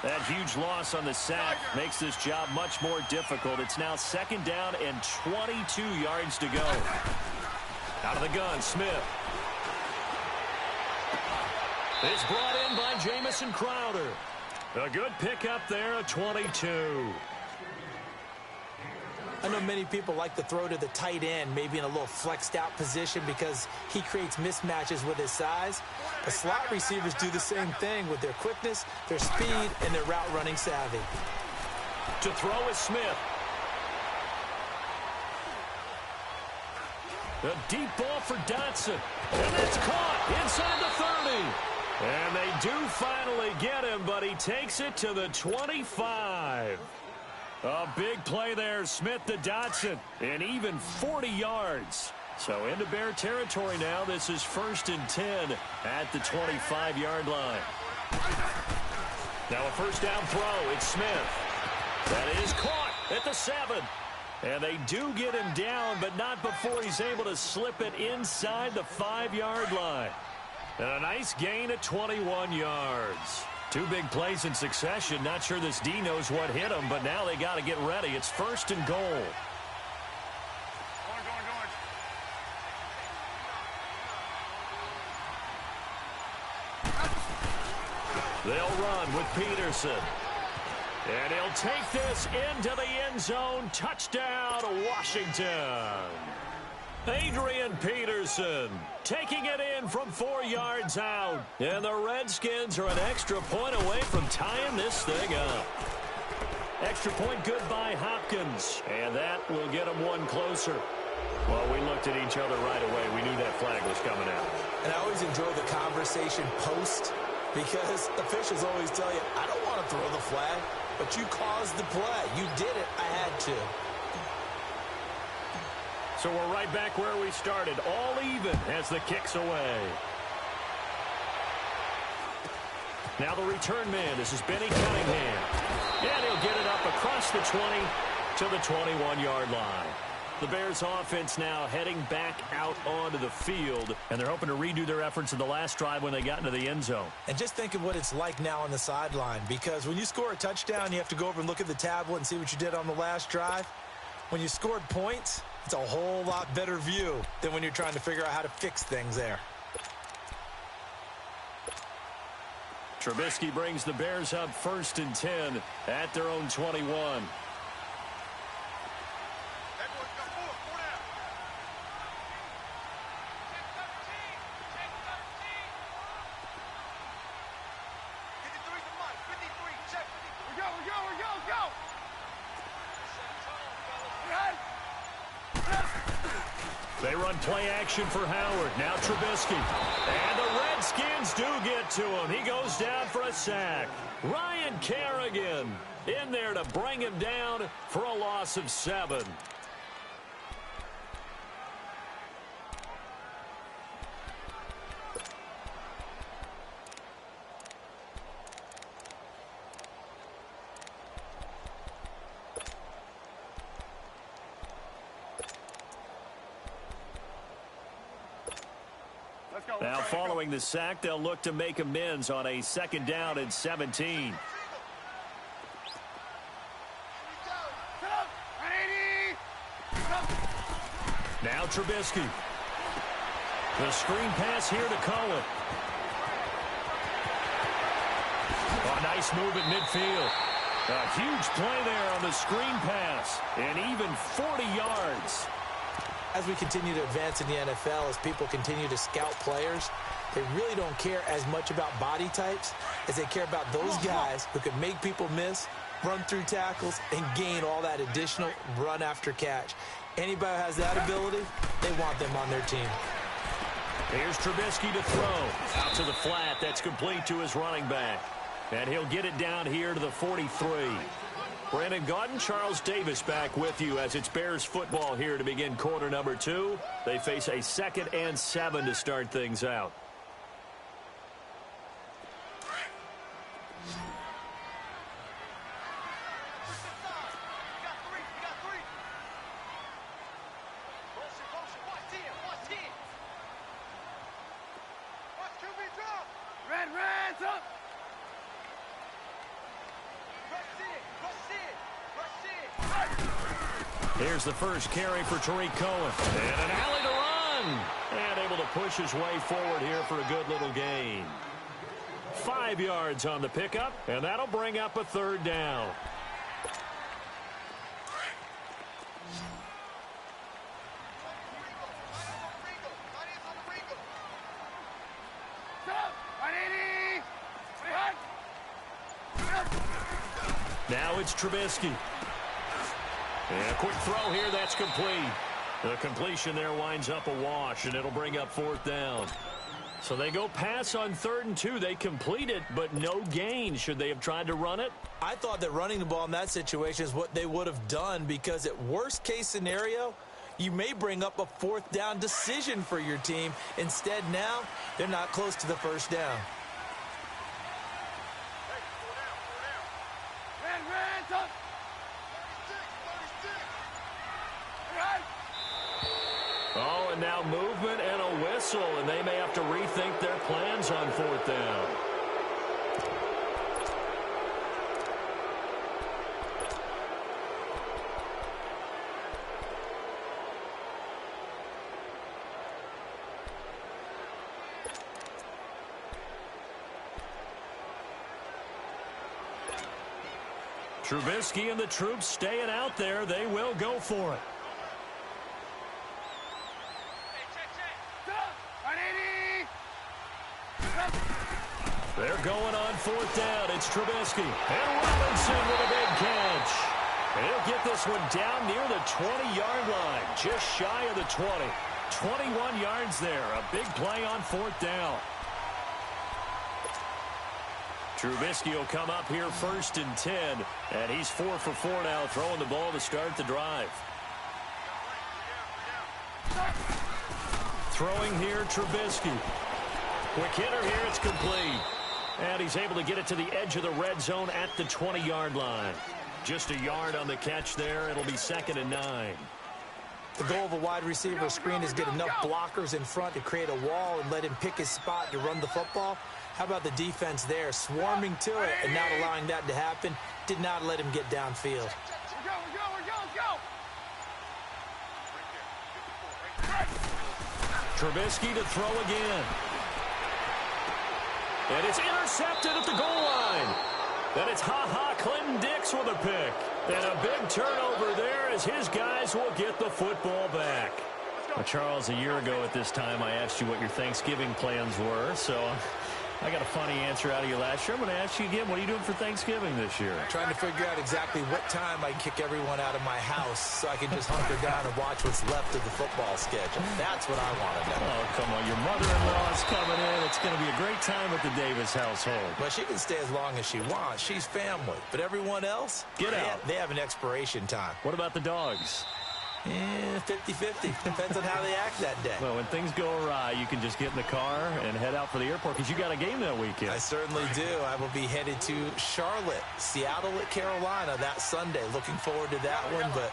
That huge loss on the sack makes this job much more difficult. It's now 2nd down and 22 yards to go. Out of the gun, Smith. It's brought in by Jamison Crowder. A good pickup there at 22. I know many people like to throw to the tight end, maybe in a little flexed out position because he creates mismatches with his size. But slot receivers do the same thing with their quickness, their speed, and their route running savvy. To throw is Smith. A deep ball for Dotson. And it's caught inside the 30. And they do finally get him, but he takes it to the 25. A big play there, Smith to Dotson, and even 40 yards. So into Bear territory now. This is 1st and 10 at the 25-yard line. Now a 1st down throw. It's Smith. That is caught at the 7. And they do get him down, but not before he's able to slip it inside the 5-yard line. And a nice gain at 21 yards. 2 big plays in succession. Not sure this D knows what hit him, but now they got to get ready. It's 1st and goal. They'll run with Peterson. And he'll take this into the end zone. Touchdown, Washington. Adrian Peterson taking it in from 4 yards out. And the Redskins are an extra point away from tying this thing up. Extra point good by Hopkins. And that will get them one closer. Well, we looked at each other right away. We knew that flag was coming out. And I always enjoy the conversation post because officials always tell you, I don't want to throw the flag, but you caused the play. You did it. I had to. So we're right back where we started, all even as the kick's away. Now the return man, this is Benny Cunningham. And he'll get it up across the 20 to the 21-yard line. The Bears offense now heading back out onto the field, and they're hoping to redo their efforts in the last drive when they got into the end zone. And just think of what it's like now on the sideline, because when you score a touchdown, you have to go over and look at the tablet and see what you did on the last drive. When you scored points, it's a whole lot better view than when you're trying to figure out how to fix things there. Trubisky brings the Bears up 1st and 10 at their own 21. They run play action for Howard. Now Trubisky. And the Redskins do get to him. He goes down for a sack. Ryan Kerrigan in there to bring him down for a loss of 7. Now, following the sack, they'll look to make amends on a 2nd down and 17. Now Trubisky. The screen pass here to Cohen. A nice move at midfield. A huge play there on the screen pass. And even 40 yards. As we continue to advance in the NFL, as people continue to scout players, they really don't care as much about body types as they care about those guys who can make people miss, run through tackles, and gain all that additional run after catch. Anybody who has that ability, they want them on their team. Here's Trubisky to throw. Out to the flat. That's complete to his running back. And he'll get it down here to the 43. Brandon Gaudin, Charles Davis back with you as it's Bears football here to begin quarter number 2. They face a 2nd and 7 to start things out. Here's the first carry for Tariq Cohen. And an alley to run. And able to push his way forward here for a good little gain. 5 yards on the pickup, and that'll bring up a 3rd down. Now it's Trubisky. And a quick throw here, that's complete. The completion there winds up a wash, and it'll bring up 4th down. So they go pass on 3rd and 2. They complete it, but no gain. Should they have tried to run it? I thought that running the ball in that situation is what they would have done, because at worst case scenario, you may bring up a 4th down decision for your team. Instead, now, they're not close to the 1st down. Oh, and now movement and a whistle, and they may have to rethink their plans on 4th down. Trubisky and the troops staying out there. They will go for it. They're going on 4th down. It's Trubisky. And Robinson with a big catch. And he'll get this one down near the 20-yard line. Just shy of the 20. 21 yards there. A big play on 4th down. Trubisky will come up here 1st and 10. And he's 4 for 4 now, throwing the ball to start the drive. Throwing here, Trubisky. Quick hitter here, it's complete. And he's able to get it to the edge of the red zone at the 20-yard line. Just a yard on the catch there. It'll be 2nd and 9. The goal of a wide receiver screen is get enough blockers in front to create a wall and let him pick his spot to run the football. How about the defense there, swarming to it and not allowing that to happen? Did not let him get downfield. Trubisky to throw again. And it's intercepted at the goal line. Then it's Clinton Dix with a pick. And a big turnover there as his guys will get the football back. Well, Charles, a year ago at this time, I asked you what your Thanksgiving plans were, so I got a funny answer out of you last year. I'm going to ask you again, what are you doing for Thanksgiving this year? Trying to figure out exactly what time I can kick everyone out of my house so I can just hunker down and watch what's left of the football schedule. That's what I want to know. Oh, come on. Your mother-in-law is coming in. It's going to be a great time at the Davis household. Well, she can stay as long as she wants. She's family. But everyone else, get out. They have an expiration time. What about the dogs? 50-50. Depends on how they act that day. Well, when things go awry, you can just get in the car and head out for the airport because you got a game that weekend. I certainly do. I will be headed to Charlotte, Seattle at Carolina that Sunday. Looking forward to that one. But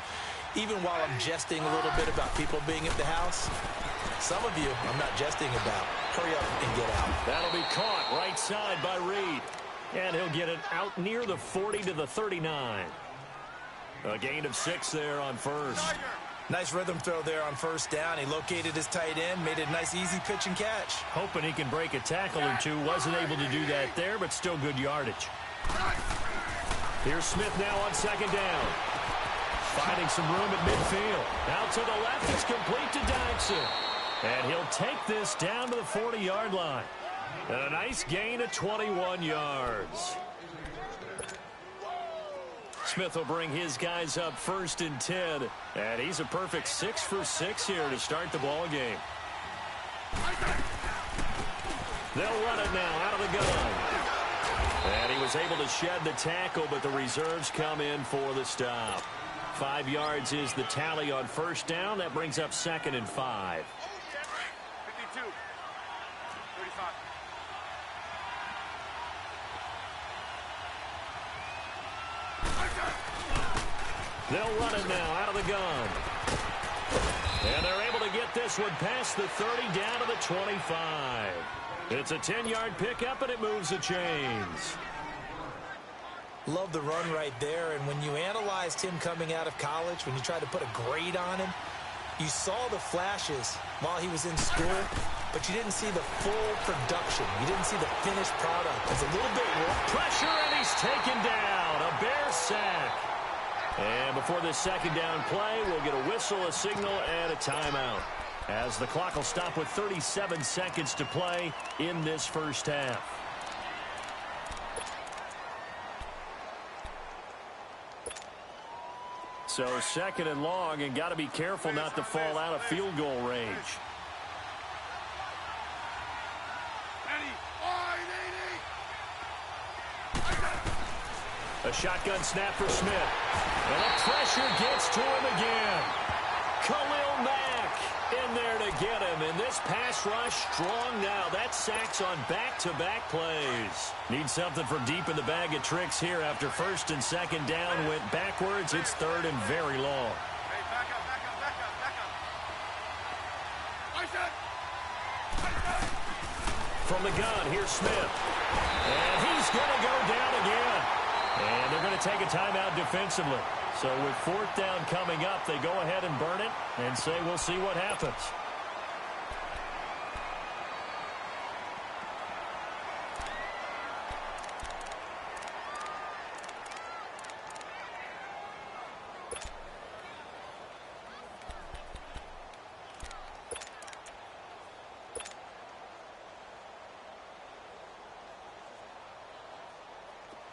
even while I'm jesting a little bit about people being at the house, some of you I'm not jesting about. Hurry up and get out. That'll be caught right side by Reed. And he'll get it out near the 40 to the 39. A gain of 6 there on 1st. Nice rhythm throw there on 1st down. He located his tight end, made it a nice easy pitch and catch. Hoping he can break a tackle or two. Wasn't able to do that there, but still good yardage. Here's Smith now on 2nd down. Finding some room at midfield. Out to the left, it's complete to Daxon. And he'll take this down to the 40-yard line. And a nice gain of 21 yards. Smith will bring his guys up 1st and 10. And he's a perfect 6 for 6 here to start the ball game. They'll run it now out of the gun. And he was was able to shed the tackle, but the reserves come in for the stop. 5 yards is the tally on first down. That brings up 2nd and 5. 52. 35. They'll run it now out of the gun. And they're able to get this one past the 30 down to the 25. It's a 10-yard pickup, and it moves the chains. Love the run right there, and when you analyzed him coming out of college, when you tried to put a grade on him, you saw the flashes while he was in school, but you didn't see the full production. You didn't see the finished product. It's a little bit more pressure, and he's taken down. A Bear sack. And before this 2nd down play, we'll get a whistle, a signal, and a timeout, as the clock will stop with 37 seconds to play in this first half. So 2nd and long, and got to be careful not to fall out of field goal range. A shotgun snap for Smith. And the pressure gets to him again. Khalil Mack in there to get him. And this pass rush strong now. That sacks on back-to-back plays. Need something from deep in the bag of tricks here. After 1st and 2nd down went backwards, it's 3rd and very long. Hey, back up. From the gun, here's Smith. And he's going to go down again. And they're going to take a timeout defensively. So with 4th down coming up, they go ahead and burn it and say we'll see what happens.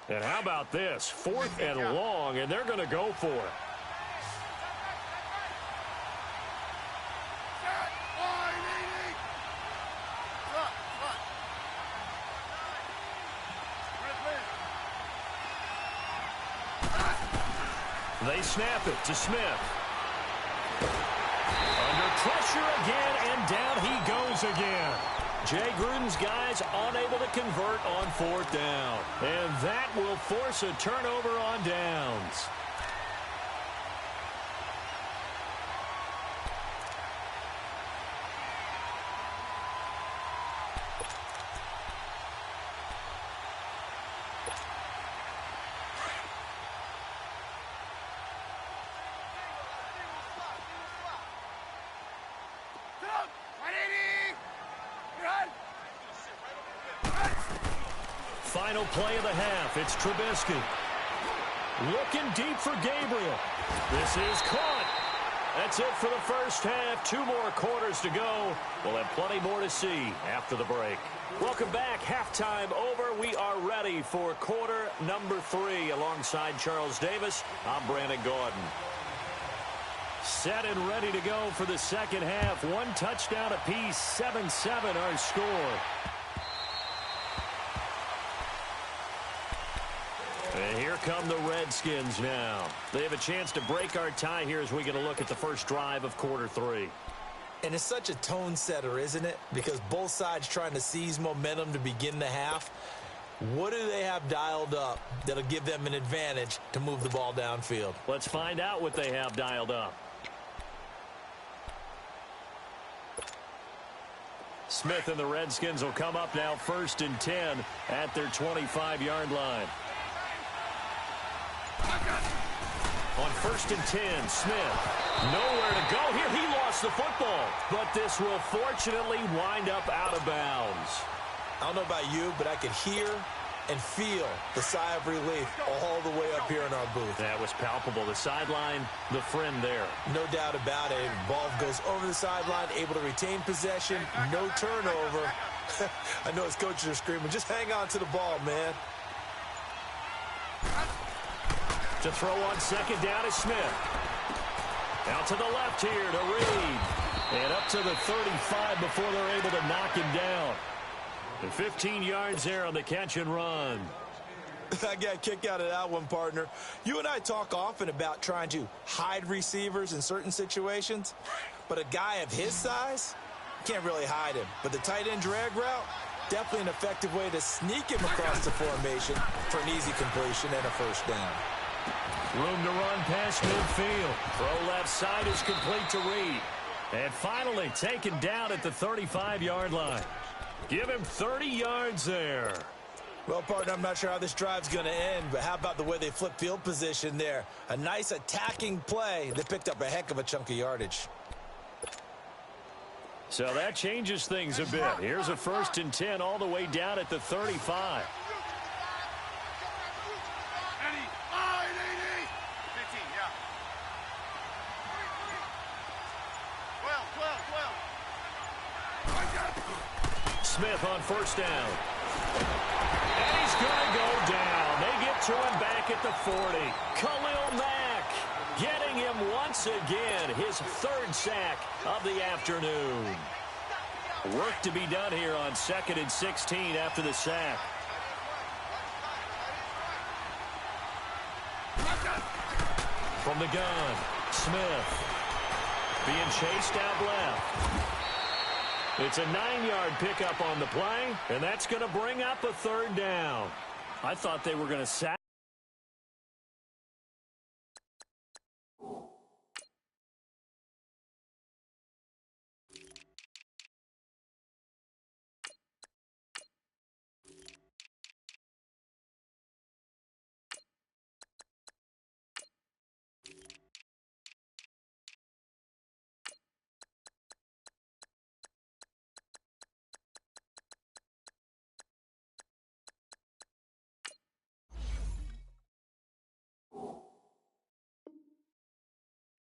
And how about this? 4th and long, and they're going to go for it. They snap it to Smith. Under pressure again, and down he goes again. Jay Gruden's guys unable to convert on 4th down. And that will force a turnover on downs. Final play of the half. It's Trubisky. Looking deep for Gabriel. This is caught. That's it for the first half. 2 more quarters to go. We'll have plenty more to see after the break. Welcome back. Halftime over. We are ready for quarter number 3. Alongside Charles Davis, I'm Brandon Gordon. Set and ready to go for the second half. 1 touchdown apiece. 7-7 our score. And here come the Redskins now. They have a chance to break our tie here as we get a look at the first drive of quarter 3. And it's such a tone setter, isn't it? Because both sides trying to seize momentum to begin the half. What do they have dialed up that'll give them an advantage to move the ball downfield? Let's find out what they have dialed up. Smith and the Redskins will come up now 1st and 10 at their 25-yard line. On 1st and 10, Smith, nowhere to go here. He lost the football, but this will fortunately wind up out of bounds. I don't know about you, but I could hear and feel the sigh of relief all the way up here in our booth. That was palpable. The sideline, the friend there. No doubt about it. Ball goes over the sideline, able to retain possession, no turnover. I know his coaches are screaming, just hang on to the ball, man. To throw on second down is Smith. Out to the left here to Reed. And up to the 35 before they're able to knock him down. And 15 yards there on the catch and run. I got a kick out of that one, partner. You and I talk often about trying to hide receivers in certain situations, but a guy of his size can't really hide him. But the tight end drag route, definitely an effective way to sneak him across the formation for an easy completion and a first down. Room to run past midfield. Throw left side is complete to Reed. And finally taken down at the 35-yard line. Give him 30 yards there. Well, partner, I'm not sure how this drive's going to end, but how about the way they flip field position there? A nice attacking play. They picked up a heck of a chunk of yardage. So that changes things a bit. Here's a 1st and 10 all the way down at the 35. Smith on 1st down. And he's going to go down. They get to him back at the 40. Khalil Mack getting him once again. His 3rd sack of the afternoon. Work to be done here on 2nd and 16 after the sack. From the gun, Smith being chased out left. It's a 9-yard pickup on the play, and that's going to bring up a 3rd down. I thought they were going to sack.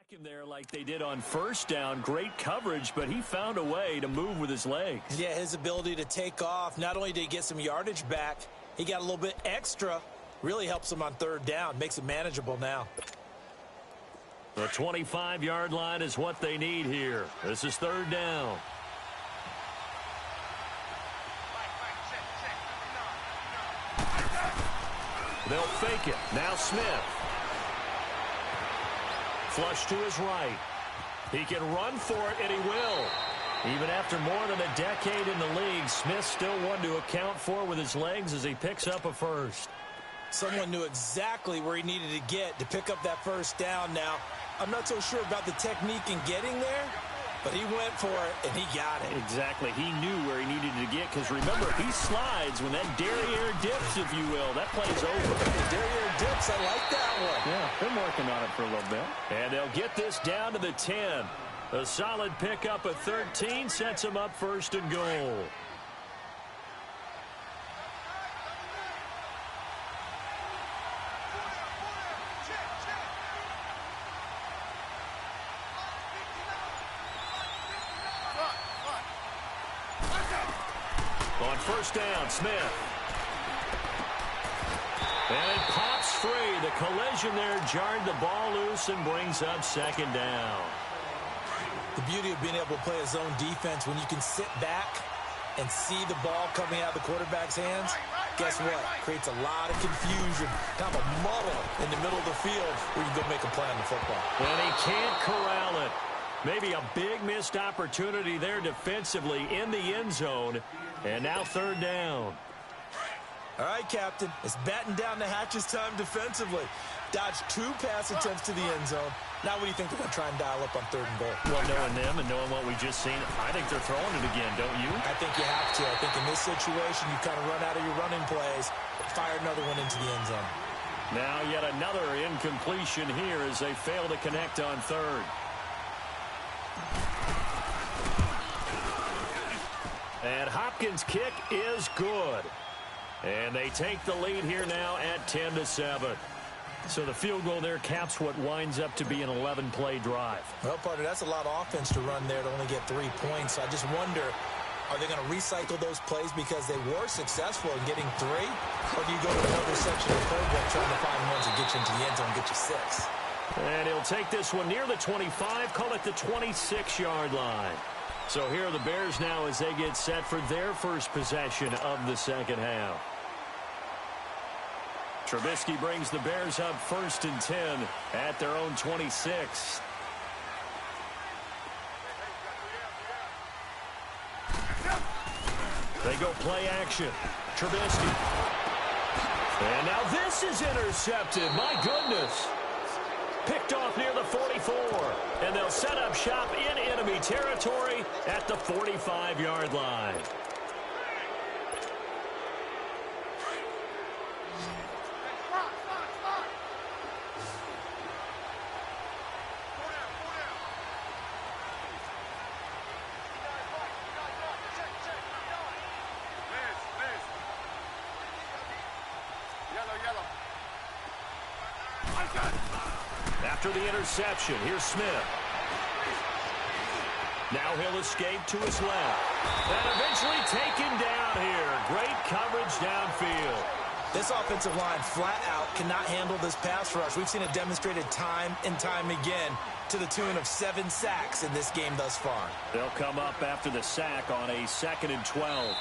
Him there like they did on 1st down. Great coverage, but he found a way to move with his legs. Yeah, his ability to take off. Not only did he get some yardage back, he got a little bit extra. Really helps him on 3rd down. Makes it manageable now. The 25-yard line is what they need here. This is 3rd down. They'll fake it. Now Smith. Flush to his right. He can run for it, and he will. Even after more than a decade in the league, Smith still one to account for with his legs as he picks up a 1st. Someone knew exactly where he needed to get to pick up that 1st down now. I'm not so sure about the technique in getting there, but he went for it, and he got it. Exactly. He knew where he needed to get, because remember, he slides when that derriere dips, if you will. That play's over. Derriere dips, I like that one. Yeah, been working on it for a little bit. And they'll get this down to the 10. A solid pickup of 13 sets him up 1st and goal. On 1st down, Smith. And it pops free. The collision there jarred the ball loose and brings up 2nd down. The beauty of being able to play a zone defense when you can sit back and see the ball coming out of the quarterback's hands, guess what? Creates a lot of confusion, kind of a muddle in the middle of the field where you can go make a play on the football. And he can't corral it. Maybe a big missed opportunity there defensively in the end zone. And now 3rd down. All right, Captain. It's batten down the hatches time defensively. Dodged 2 pass attempts to the end zone. Now what do you think they're going to try and dial up on 3rd and goal? Well, knowing them and knowing what we just seen, I think they're throwing it again, don't you? I think you have to. I think in this situation, you kind of run out of your running plays, fire another one into the end zone. Now yet another incompletion here as they fail to connect on 3rd. And Hopkins' kick is good. And they take the lead here now at 10-7. So the field goal there caps what winds up to be an 11-play drive. Well, partner, that's a lot of offense to run there to only get 3 points. I just wonder, are they going to recycle those plays because they were successful in getting 3? Or do you go to another section of the playbook trying to find ones that get you into the end zone and get you 6? And he'll take this one near the 25, call it the 26-yard line. So here are the Bears now as they get set for their first possession of the second half. Trubisky brings the Bears up 1st and 10 at their own 26. They go play action. Trubisky. And now this is intercepted. My goodness. Picked off near the 44. And they'll set up shop in enemy territory at the 45-yard line. After the interception, here's Smith. Now he'll escape to his left. And eventually taken down here. Great coverage downfield. This offensive line flat out cannot handle this pass rush. We've seen it demonstrated time and time again to the tune of 7 sacks in this game thus far. They'll come up after the sack on a 2nd and 12.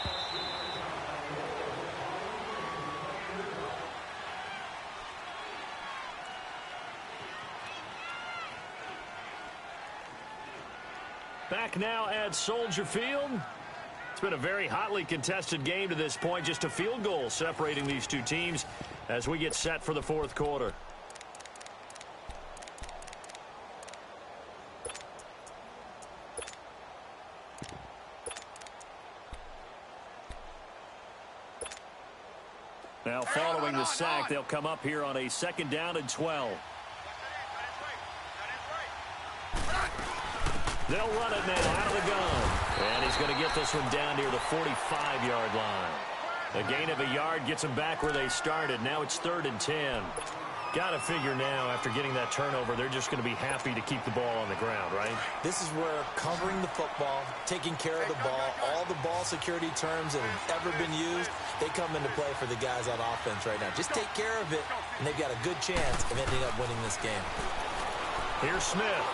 Back now at Soldier Field. It's been a very hotly contested game to this point. Just a field goal separating these two teams as we get set for the 4th quarter. Now following the sack, they'll come up here on a 2nd down and 12. They'll run it now out of the gun. And he's going to get this one down near the 45-yard line. A gain of a yard gets them back where they started. Now it's 3rd and 10. Got to figure now, after getting that turnover, they're just going to be happy to keep the ball on the ground, right? This is where covering the football, taking care of the ball, all the ball security terms that have ever been used, they come into play for the guys on offense right now. Just take care of it, and they've got a good chance of ending up winning this game. Here's Smith.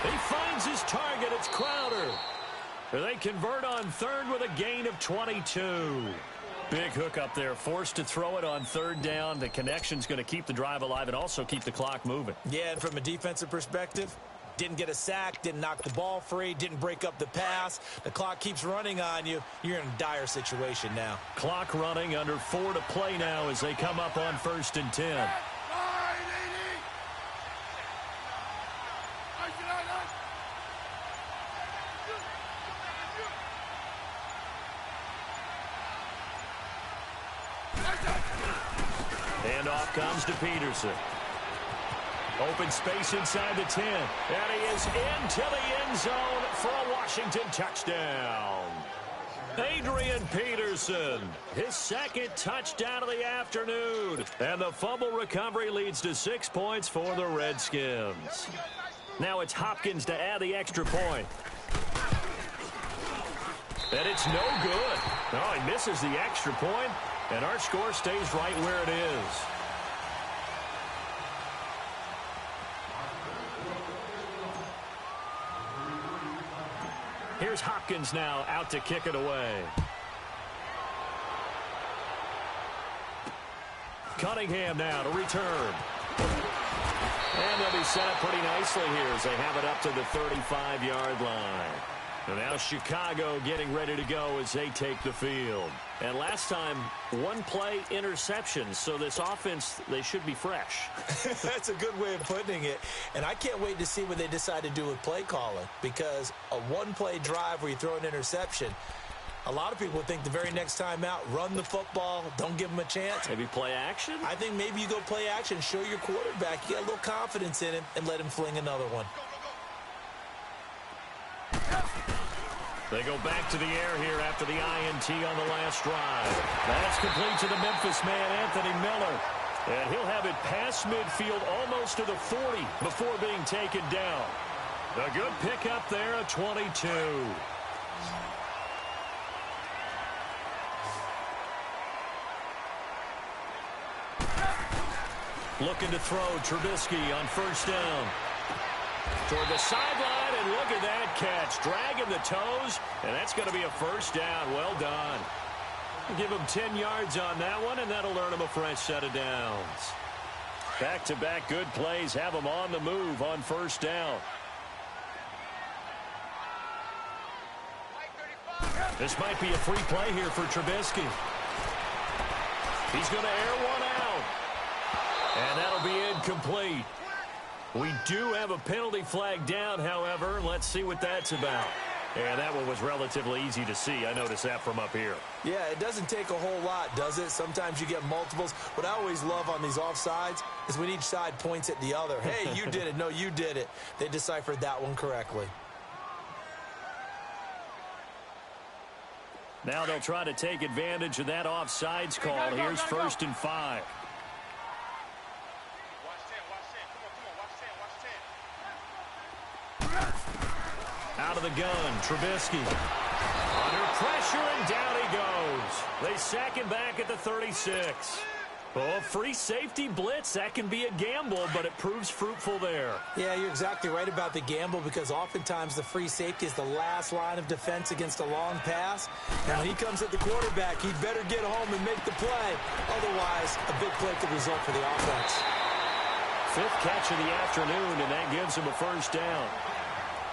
He finds his target. It's Crowder. They convert on 3rd with a gain of 22. Big hook up there. Forced to throw it on 3rd down. The connection's going to keep the drive alive and also keep the clock moving. Yeah, and from a defensive perspective, didn't get a sack, didn't knock the ball free, didn't break up the pass. The clock keeps running on you. You're in a dire situation now. Clock running under 4 to play now as they come up on 1st and 10. Handoff comes to Peterson. Open space inside the 10. And he is into the end zone for a Washington touchdown. Adrian Peterson, his 2nd touchdown of the afternoon. And the fumble recovery leads to 6 points for the Redskins. Now it's Hopkins to add the extra point. And it's no good. Oh, he misses the extra point. And our score stays right where it is. Here's Hopkins now out to kick it away. Cunningham now to return. And they'll be set up pretty nicely here as they have it up to the 35-yard line. And now Chicago getting ready to go as they take the field. And last time, 1-play interception. So this offense, they should be fresh. That's a good way of putting it. And I can't wait to see what they decide to do with play calling. Because a 1-play drive where you throw an interception, a lot of people think the very next time out, run the football, don't give them a chance. Maybe play action? I think maybe you go play action, show your quarterback, you got a little confidence in him, and let him fling another one. They go back to the air here after the INT on the last drive. That's complete to the Memphis man, Anthony Miller. And he'll have it past midfield almost to the 40 before being taken down. A good pickup there at 22. Looking to throw Trubisky on 1st down. Toward the sideline, and look at that catch. Dragging the toes, and that's going to be a 1st down. Well done. Give him 10 yards on that one, and that'll earn him a fresh set of downs. Back-to-back good plays have him on the move on first down. This might be a free play here for Trubisky. He's going to air one out. And that'll be incomplete. We do have a penalty flag down, however. Let's see what that's about. And that one was relatively easy to see. I noticed that from up here. Yeah, it doesn't take a whole lot, does it? Sometimes you get multiples. What I always love on these offsides is when each side points at the other. Hey, you did it. No, you did it. They deciphered that one correctly. Now they'll try to take advantage of that offsides call. Here's 1st and 5. Out of the gun, Trubisky. Under pressure, and down he goes. They sack him back at the 36. Oh, free safety blitz, that can be a gamble, but it proves fruitful there. Yeah, you're exactly right about the gamble because oftentimes the free safety is the last line of defense against a long pass. And when he comes at the quarterback, he'd better get home and make the play. Otherwise, a big play could result for the offense. 5th catch of the afternoon, and that gives him a first down.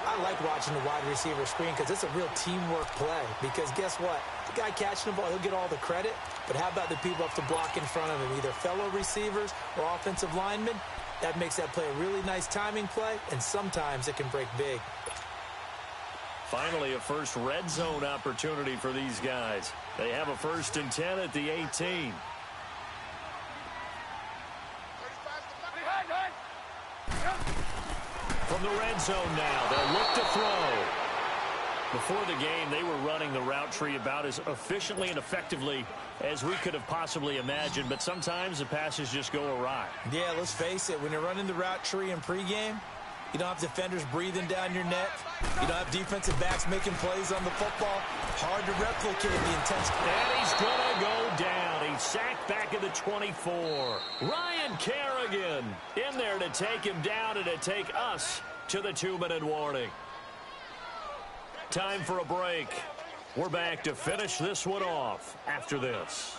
I like watching the wide receiver screen because it's a real teamwork play. Because guess what? The guy catching the ball, he'll get all the credit. But how about the people up to block in front of him, either fellow receivers or offensive linemen? That makes that play a really nice timing play, and sometimes it can break big. Finally, a first red zone opportunity for these guys. They have a 1st and 10 at the 18. From the red zone now, they'll look to throw. Before the game, they were running the route tree about as efficiently and effectively as we could have possibly imagined, but sometimes the passes just go awry. Yeah, let's face it, when you're running the route tree in pregame, you don't have defenders breathing down your neck. You don't have defensive backs making plays on the football. Hard to replicate the intensity. And he's going to go down. He's sacked back at the 24. Ryan Kerrigan in there to take him down and to take us to the 2-minute warning. Time for a break. We're back to finish this one off after this.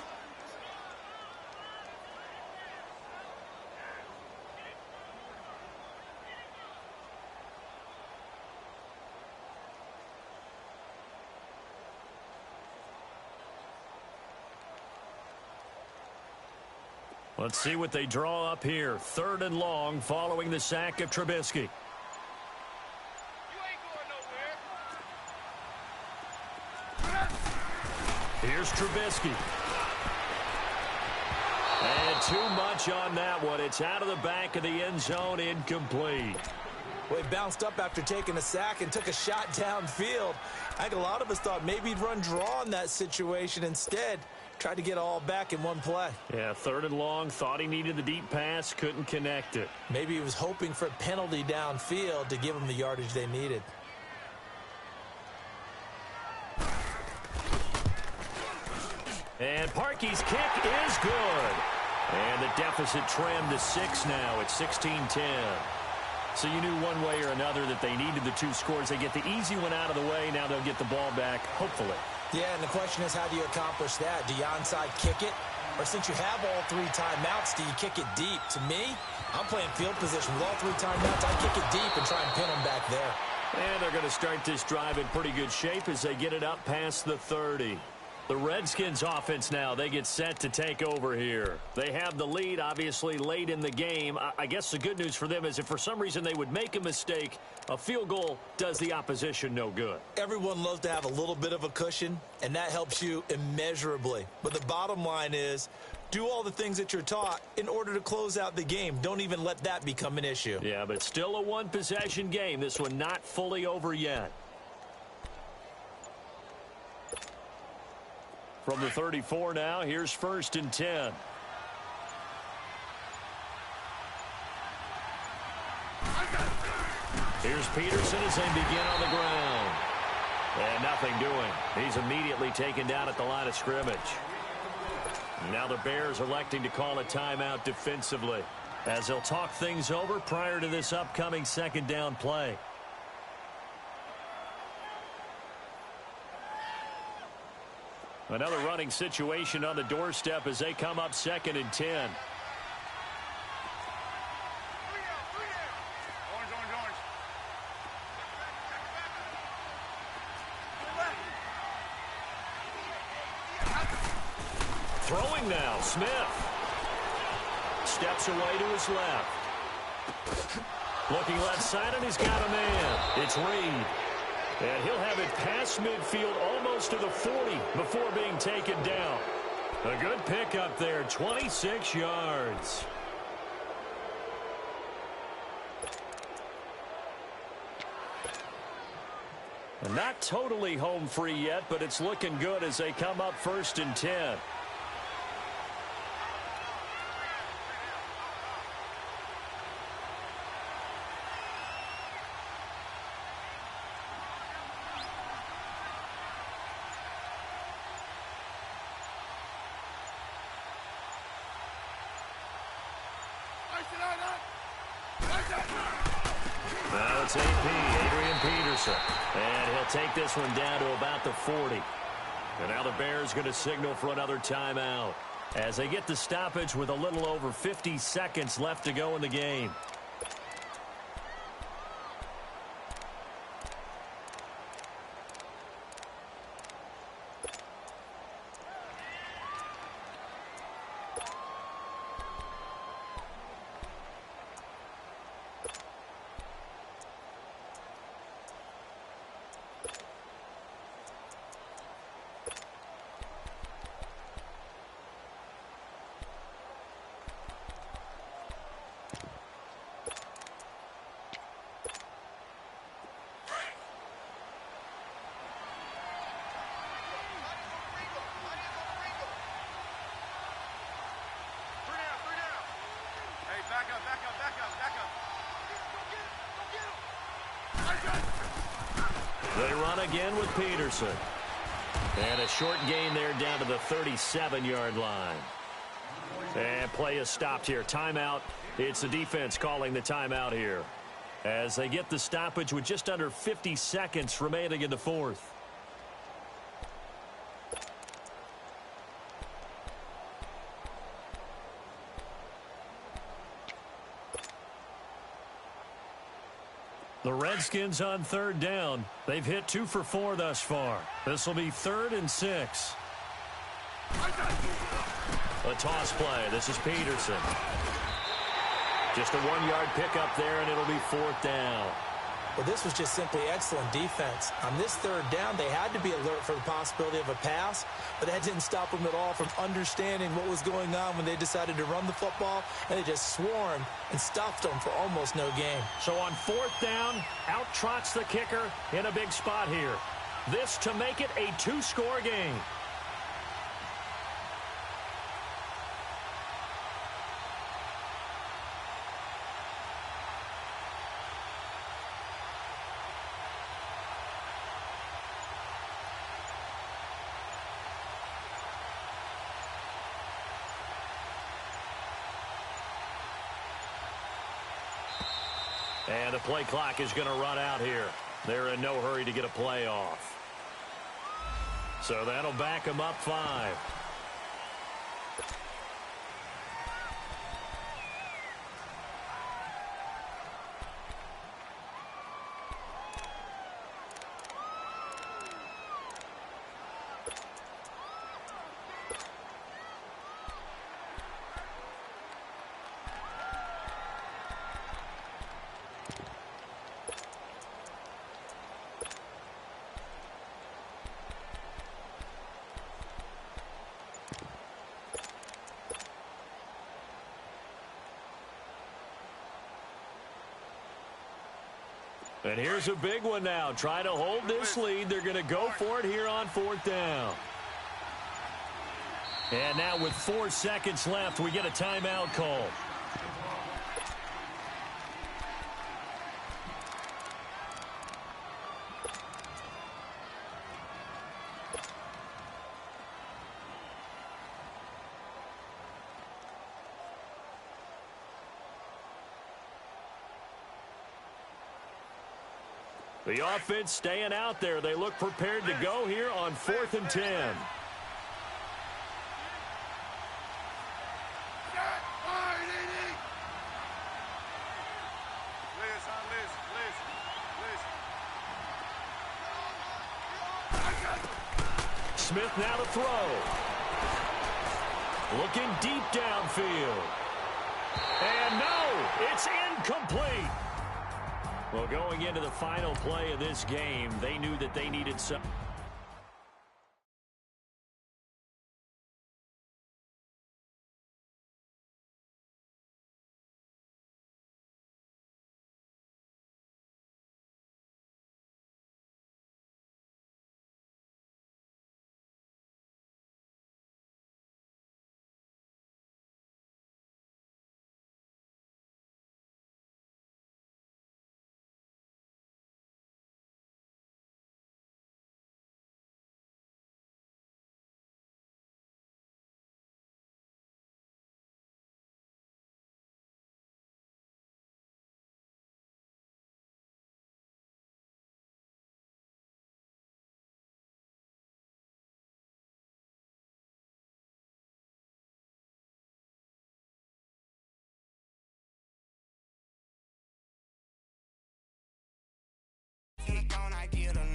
Let's see what they draw up here. 3rd and long following the sack of Trubisky. Here's Trubisky. And too much on that one. It's out of the back of the end zone, incomplete. Well, he bounced up after taking a sack and took a shot downfield. I think a lot of us thought maybe he'd run draw in that situation instead. Tried to get all back in one play. Yeah, 3rd and long. Thought he needed the deep pass. Couldn't connect it. Maybe he was hoping for a penalty downfield to give him the yardage they needed. And Parkey's kick is good. And the deficit trimmed to 6 now. It's 16-10. So you knew one way or another that they needed the 2 scores. They get the easy one out of the way. Now they'll get the ball back, hopefully. Yeah, and the question is, how do you accomplish that? Do you onside kick it? Or since you have all 3 timeouts, do you kick it deep? To me, I'm playing field position. With all 3 timeouts, I kick it deep and try and pin them back there. And they're going to start this drive in pretty good shape as they get it up past the 30. The Redskins offense now, they get set to take over here. They have the lead, obviously, late in the game. I guess the good news for them is if for some reason they would make a mistake, a field goal does the opposition no good. Everyone loves to have a little bit of a cushion, and that helps you immeasurably. But the bottom line is, do all the things that you're taught in order to close out the game. Don't even let that become an issue. Yeah, but still a one-possession game. This one not fully over yet. From the 34 now, here's 1st and 10. Here's Peterson as they begin on the ground. And nothing doing. He's immediately taken down at the line of scrimmage. Now the Bears electing to call a timeout defensively as they'll talk things over prior to this upcoming 2nd down play. Another running situation on the doorstep as they come up 2nd and 10. Throwing now, Smith. Steps away to his left. Looking left side, and he's got a man. It's Reed. And he'll have it past midfield almost to the 40 before being taken down. A good pickup there, 26 yards. Not totally home free yet, but it's looking good as they come up 1st and 10. Now it's AP, Adrian Peterson. And he'll take this one down to about the 40. And now the Bears going to signal for another timeout as they get the stoppage with a little over 50 seconds left to go in the game. They run again with Peterson. And a short gain there down to the 37-yard line. And play is stopped here. Timeout. It's the defense calling the timeout here as they get the stoppage with just under 50 seconds remaining in the 4th. The Redskins on 3rd down. They've hit 2 for 4 thus far. This will be 3rd and 6. A toss play. This is Peterson. Just a 1-yard pickup there, and it'll be 4th down. Well, this was just simply excellent defense. On this 3rd down, they had to be alert for the possibility of a pass, but that didn't stop them at all from understanding what was going on when they decided to run the football, and they just swarmed and stuffed them for almost no gain. So on 4th down, out trots the kicker in a big spot here. This to make it a 2-score game. And the play clock is going to run out here. They're in no hurry to get a play off. So that'll back them up 5. And here's a big one now. Trying to hold this lead. They're going to go for it here on 4th down. And now with 4 seconds left, we get a timeout call. The offense staying out there. They look prepared to go here on 4th and 10. Smith now to throw. Looking deep downfield. And no, it's incomplete. Well, going into the final play of this game, they knew that they needed some. I get a